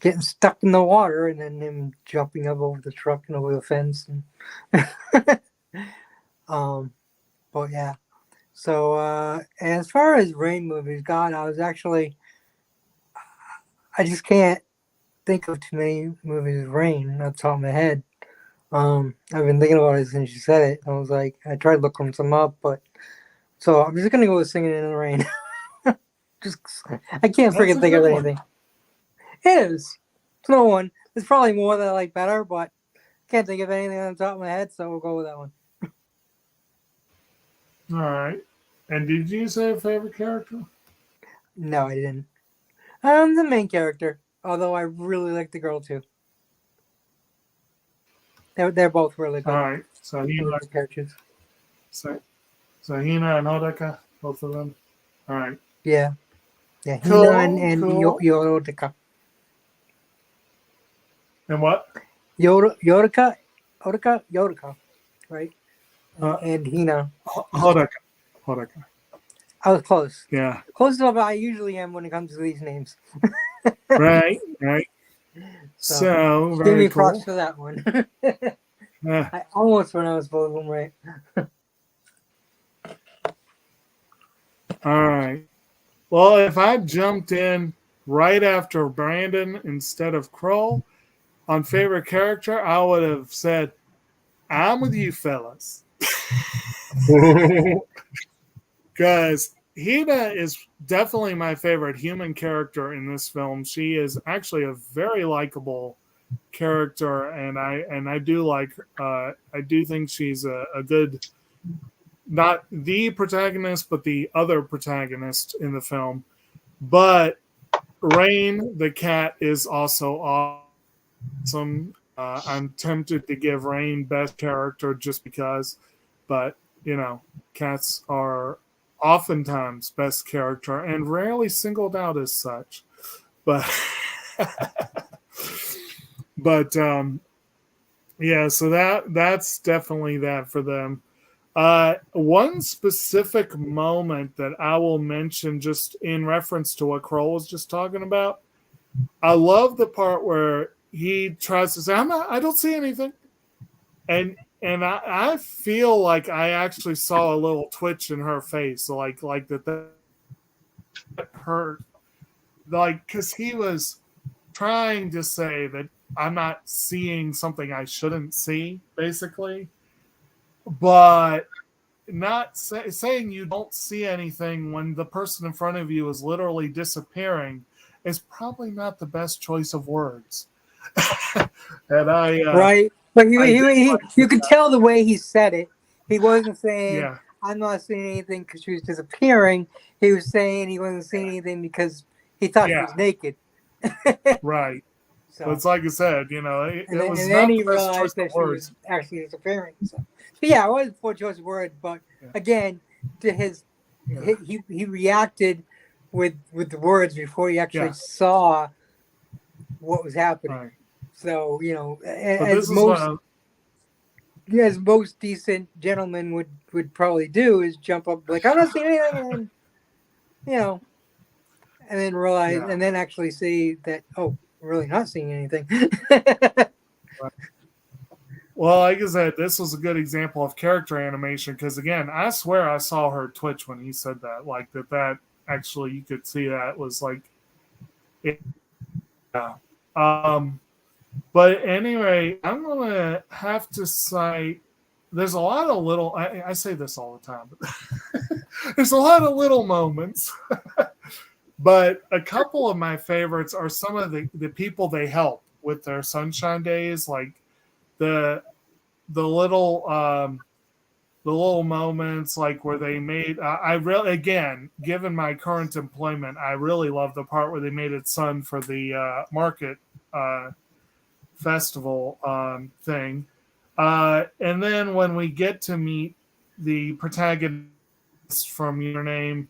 getting stuck in the water, and then him jumping up over the truck and over the fence, and but yeah. So as far as Rain movies, God, I just can't think of too many movies with Rain off the top of my head. I've been thinking about it since you said it. I was like, I tried looking some up, but so I'm just gonna go with Singing in the Rain. Just I can't That's freaking a think of good one. anything. It is. It's no one. There's probably more that I like better, but can't think of anything on the top of my head, so we'll go with that one. All right. And did you say a favorite character? No, I didn't. The main character, although I really like the girl too. They're both really good. All right. So Really Hina, good characters. so Hina and Hodaka, both of them. All right. Yeah. Yeah, Cool, Hina and cool. Yorika. And what? Yorika, right? Uh, And Hina. Hodaka. I was close. Yeah. Close enough I usually am when it comes to these names. Right. So, So give very me props cool. for that one. Uh, I almost pronounced both of them right. all right. Well, if I jumped in right after Brandon instead of Kroll on favorite character, I would have said, I'm with you fellas. Because Hina is definitely my favorite human character in this film. She is actually a very likable character, and I do like I do think she's a good, not the protagonist, but the other protagonist in the film. But Rain the cat is also awesome. I'm tempted to give Rain best character just because, but cats are oftentimes best character and rarely singled out as such. But but yeah, so that's definitely that for them. One specific moment that I will mention just in reference to what Kroll was just talking about. I love the part where he tries to say, I don't see anything. And I feel like I actually saw a little twitch in her face, like that hurt. Like, because he was trying to say that I'm not seeing something I shouldn't see, basically. But not saying you don't see anything when the person in front of you is literally disappearing is probably not the best choice of words. And Right. But like you could tell the way he said it. He wasn't saying, yeah, I'm not seeing anything because she was disappearing. He was saying he wasn't seeing anything because he thought she yeah, was naked. right. But So, it's like I said, it and was then not he the best choice realized of that she was words. actually disappearing. So yeah, it was a poor choice of word. But Yeah. again, to his, Yeah. he reacted with the words before he actually Yeah. saw what was happening. Right. So But as this is what most decent gentlemen would probably do is jump up like, I'm not seeing anything, and and then realize, yeah. and then actually see that, oh, I'm really not seeing anything. Well, like I said, this was a good example of character animation because, again, I swear I saw her twitch when he said that. Like, that actually, you could see that was like, yeah. But anyway, I'm gonna have to cite. There's a lot of little. I say this all the time, but there's a lot of little moments. But a couple of my favorites are some of the people they help with their sunshine days, like the little the little moments, like where they made. I really, again, given my current employment, I really love the part where they made it sun for the market festival thing, and then when we get to meet the protagonist from Your Name.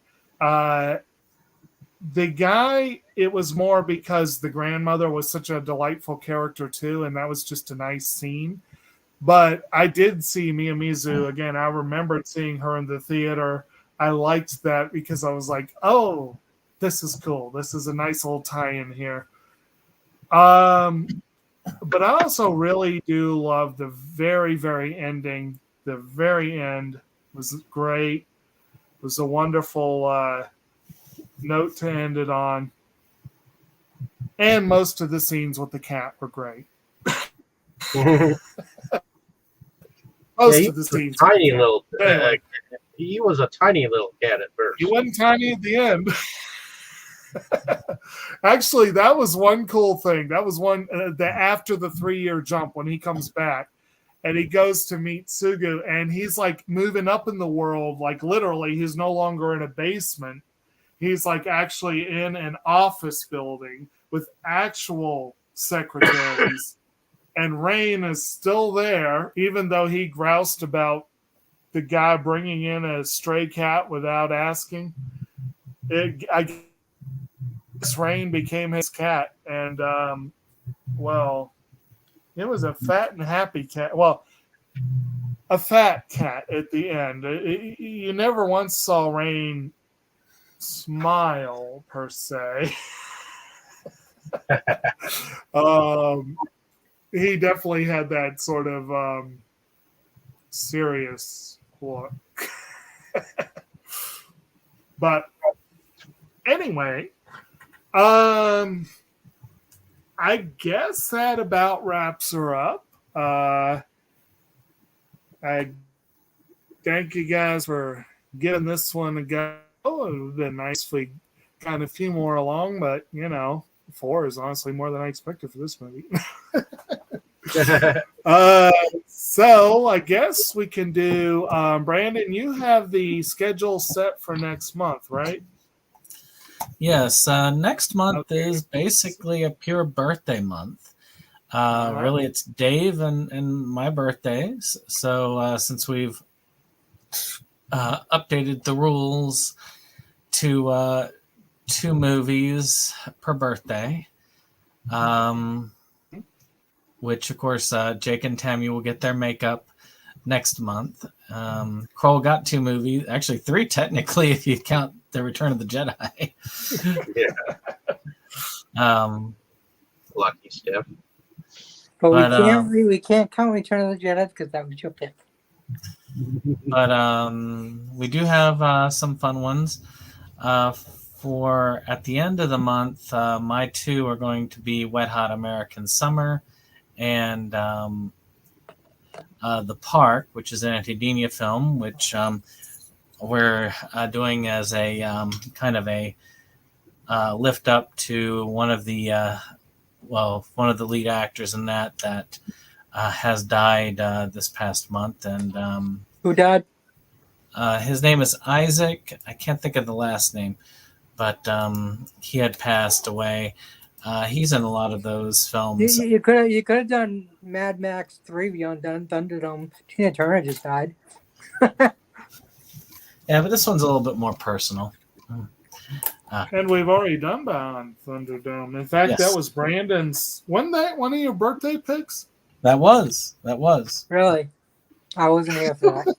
The guy, it was more because the grandmother was such a delightful character too, and that was just a nice scene. But I did see Miyamizu again. I remembered seeing her in the theater. I liked that because I was like, oh, this is cool. This is a nice little tie-in here. But I also really do love the very, very ending. The very end was great. It was a wonderful note to end it on. And most of the scenes with the cat were great. Most of the scenes. Tiny little. He was a tiny little cat at first. He wasn't tiny at the end. Actually, that was one cool thing. That was one after the 3-year jump when he comes back and he goes to meet Sugu and he's like moving up in the world. Like literally, he's no longer in a basement. He's like actually in an office building with actual secretaries. And Rain is still there, even though he groused about the guy bringing in a stray cat without asking. I guess Rain became his cat. And, well, it was a fat and happy cat. Well, a fat cat at the end. You never once saw Rain smile per se. He definitely had that sort of serious look. But anyway, I guess that about wraps her up. I thank you guys for giving this one a go. It would have been nice if we got a few more along, but 4 is honestly more than I expected for this movie. So I guess we can do Brandon, you have the schedule set for next month, right? Yes, next month is basically a pure birthday month. Really, it's Dave and my birthdays. So since we've updated the rules to 2 movies per birthday, which of course Jake and Tammy will get their makeup next month. Kroll got 2 movies, actually 3 technically if you count the Return of the Jedi. Yeah. Lucky Steph. But we can't count Return of the Jedi because that was your pick. But we do have some fun ones. For at the end of the month, my 2 are going to be Wet Hot American Summer and The Park, which is an Anhedenia film, which we're doing as a kind of a lift up to one of the lead actors in that has died this past month. And who died? His name is Isaac. I can't think of the last name, but he had passed away. He's in a lot of those films. You could have done Mad Max 3 Beyond Thunderdome. Tina Turner just died. Yeah, but this one's a little bit more personal. And we've already done Beyond Thunderdome. In fact, That was Brandon's. Wasn't that one of your birthday picks? That was. Really? I wasn't here for that.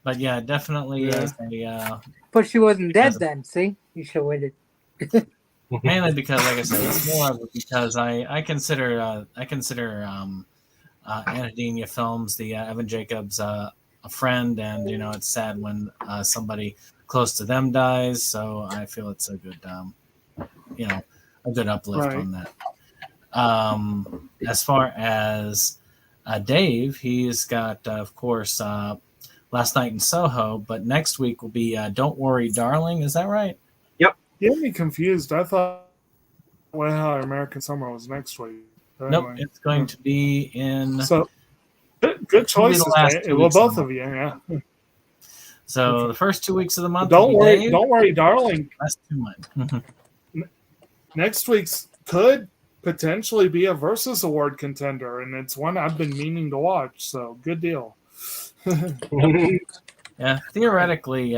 But yeah, definitely is a. But she wasn't dead then. See, you should have waited. Mainly because, like I said, it's more of because I consider Anhedenia Films, the Evan Jacobs, a friend, and it's sad when somebody close to them dies. So I feel it's a good, a good uplift on that. As far as Dave, he's got, of course, Last Night in Soho, but next week will be Don't Worry, Darling. Is that right? Yep. You had me confused. I thought How American Summer was next week. But Nope, anyway. it's going to be in. So good It'll be the choices. last 2 Well, weeks of both the of you, yeah. So Okay. the first 2 weeks of the month. Don't will be worry, Dave. don't worry, darling. Last 2 months. Next week's could potentially be a Versus Award contender, and it's one I've been meaning to watch. So good deal. Yeah, theoretically,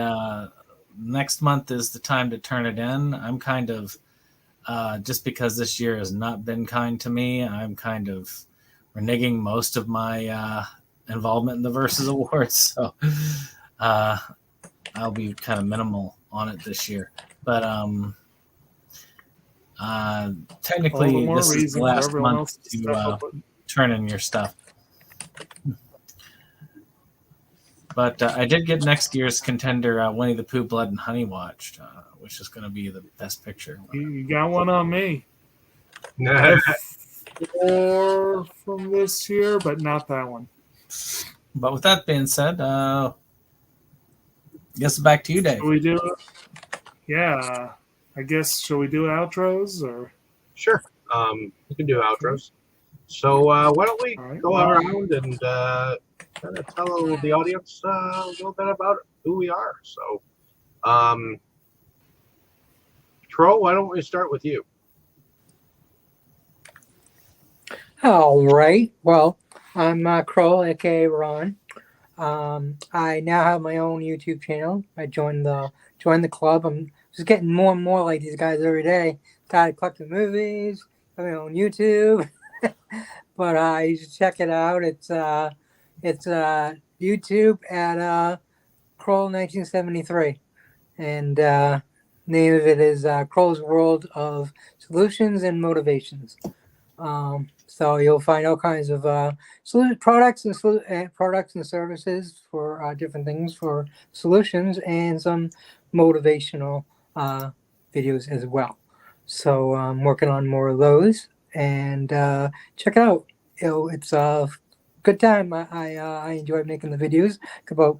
next month is the time to turn it in. I'm kind of just because this year has not been kind to me. I'm kind of reneging most of my involvement in the Versus Awards, so I'll be kind of minimal on it this year. But technically, this is the last month to turn in your stuff. But I did get next year's contender, Winnie the Pooh, Blood and Honey watched, which is going to be the best picture. You got one on me. Nah. 4 from this year, but not that one. But with that being said, guess back to you, Dave. Shall we do it? Yeah. I guess, shall we do outros or? Sure. We can do outros. So why don't we go around and kind of tell the audience a little bit about who we are. So, Troll, why don't we start with you? All right. Well, I'm Crow, aka Ron. I now have my own YouTube channel. I joined the club. I'm just getting more and more like these guys every day. Started collecting movies, got my own YouTube. But you should check it out. It's YouTube at Kroll 1973, and name of it is Kroll's World of Solutions and Motivations. So you'll find all kinds of products and services for different things for solutions, and some motivational videos as well. So I'm working on more of those, and check it out. It's a good time. I enjoy making the videos. About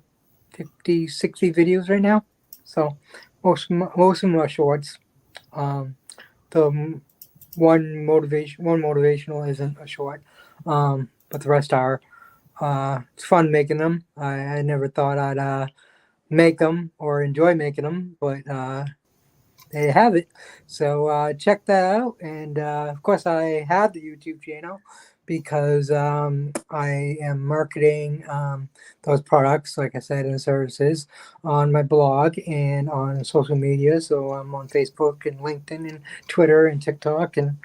50, 60 videos right now. So most of them are shorts. The one motivational isn't a short, but the rest are. It's fun making them. I never thought I'd make them or enjoy making them, but there you have it. So check that out. And of course, I have the YouTube channel because I am marketing those products, like I said, and services on my blog and on social media. So I'm on Facebook and LinkedIn and Twitter and TikTok and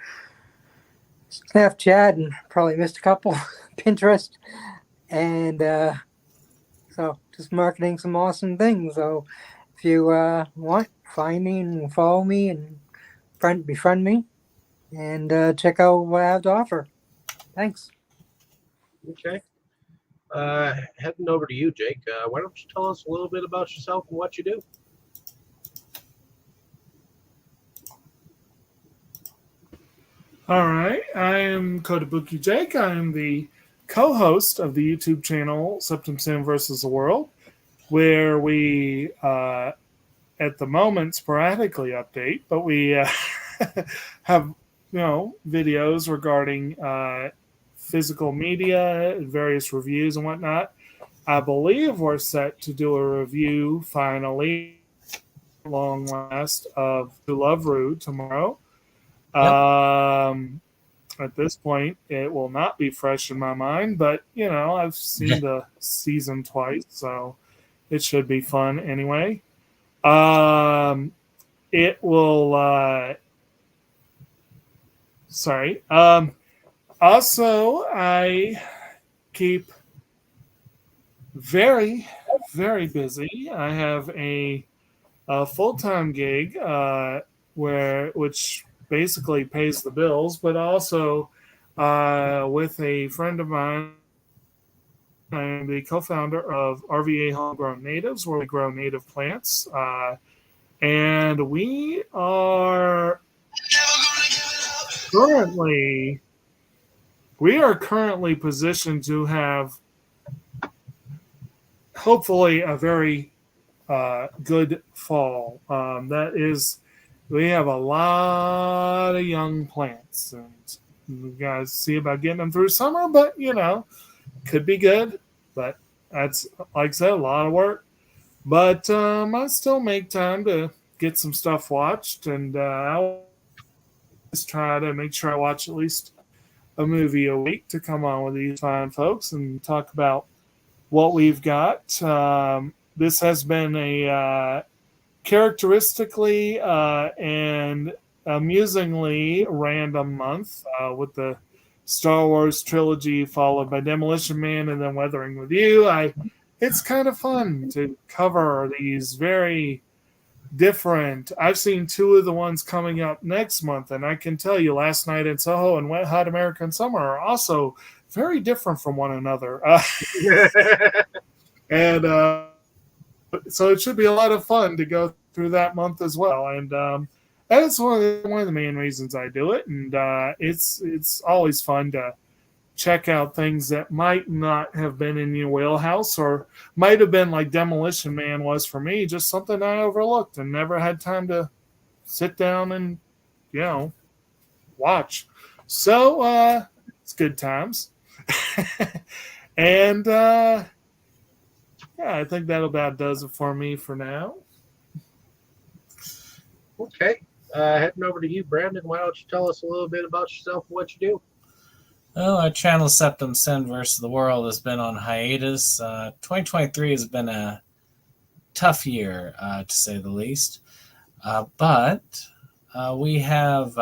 Snapchat, and probably missed a couple, Pinterest. And so just marketing some awesome things. So if you want, find me and follow me and befriend me, and check out what I have to offer. Thanks. Okay. Heading over to you, Jake. Why don't you tell us a little bit about yourself and what you do? All right. I am Kotobukijake. I am the co-host of the YouTube channel SeptumSin versus the World, where we at the moment sporadically update, but we have videos regarding physical media, various reviews and whatnot. I believe we're set to do a review finally, long last, of To Love Ru tomorrow. Yep. At this point, it will not be fresh in my mind, but I've seen the season twice, so it should be fun anyway. It will. Sorry. Also, I keep very, very busy. I have a full-time gig which basically pays the bills, but also with a friend of mine. I'm the co-founder of RVA Homegrown Natives, where we grow native plants. And we are currently positioned to have hopefully a very good fall. We have a lot of young plants, and we got to see about getting them through summer. But could be good. But that's, like I said, a lot of work. But I still make time to get some stuff watched, and I'll just try to make sure I watch at least a movie a week to come on with these fine folks and talk about what we've got. This has been a characteristically and amusingly random month with the Star Wars trilogy followed by Demolition Man and then Weathering with You. It's kind of fun to cover these very different. I've seen two of the ones coming up next month, and I can tell you Last Night in Soho and Wet Hot American Summer are also very different from one another. And so it should be a lot of fun to go through that month as well. And that's one of the main reasons I do it. And it's always fun to check out things that might not have been in your wheelhouse or might have been like Demolition Man was for me, just something I overlooked and never had time to sit down and, watch. So it's good times. And yeah, I think that about does it for me for now. Okay. Heading over to you, Brandon. Why don't you tell us a little bit about yourself and what you do? Well, our channel SeptumSin versus the World has been on hiatus. 2023 has been a tough year, to say the least. But we have,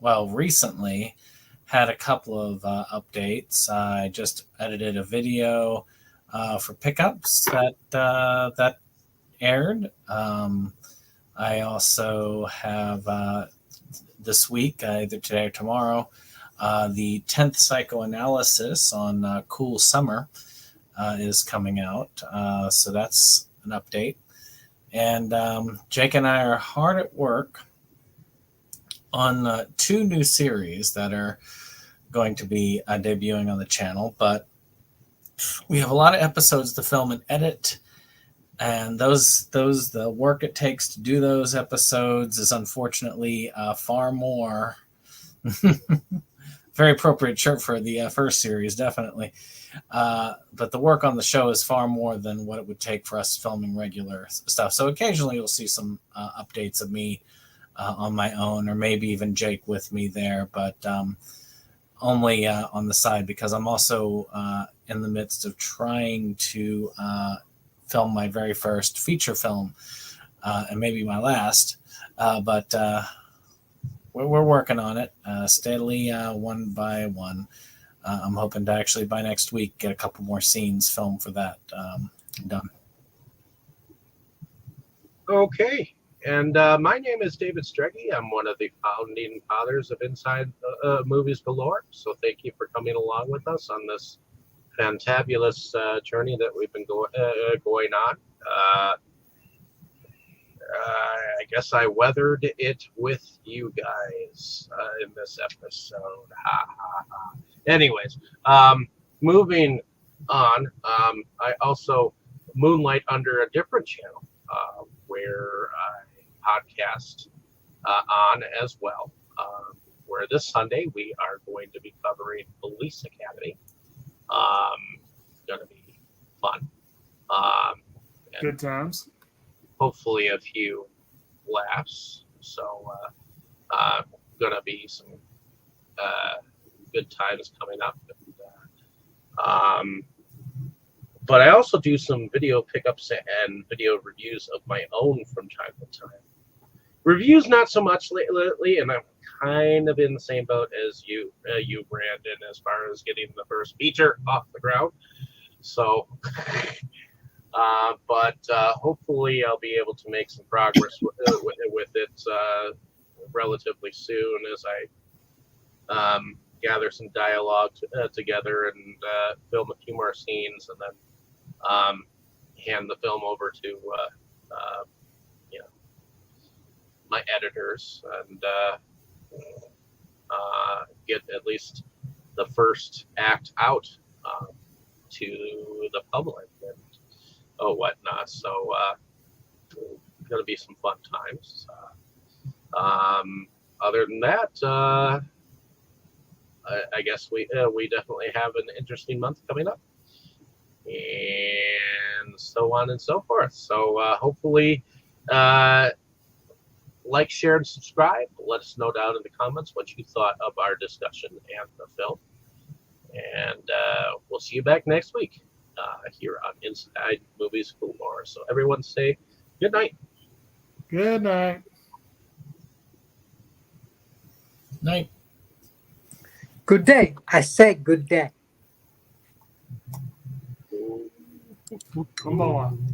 recently had a couple of updates. I just edited a video for pickups that aired. I also have this week, either today or tomorrow, the 10th psychoanalysis on Cool Summer is coming out. So that's an update. And Jake and I are hard at work on two new series that are going to be debuting on the channel. But we have a lot of episodes to film and edit. And the work it takes to do those episodes is unfortunately far more. Very appropriate shirt for the first series, definitely. But the work on the show is far more than what it would take for us filming regular stuff. So occasionally you'll see some updates of me on my own, or maybe even Jake with me there, but only on the side, because I'm also in the midst of trying to film my very first feature film, and maybe my last. But we're working on it steadily, one by one. I'm hoping to actually by next week get a couple more scenes filmed for that done. Okay. And my name is David Streggy. I'm one of the founding fathers of Inside Movies Galore. So thank you for coming along with us on this fantabulous journey that we've been going on. I guess I weathered it with you guys in this episode. Ha, ha, ha. Anyways, moving on, I also moonlight under a different channel where I podcast on as well, where this Sunday we are going to be covering Police Academy. Going to be fun. Good times. Hopefully a few laughs. So going to be some good times coming up. But I also do some video pickups and video reviews of my own from time to time. Reviews not so much lately, and I'm kind of in the same boat as you, Brandon, as far as getting the first feature off the ground. So, but hopefully I'll be able to make some progress with it relatively soon as I gather some dialogue together and film a few more scenes, and then hand the film over to my editors, and get at least the first act out to the public and whatnot. So going to be some fun times. Other than that, I guess we definitely have an interesting month coming up, and so on and so forth. So hopefully, like, share, and subscribe. Let us know down in the comments what you thought of our discussion and the film. And we'll see you back next week here on Inside Movies Galore. So everyone say good night. Good night. Night. Good day. I said good day. Come on.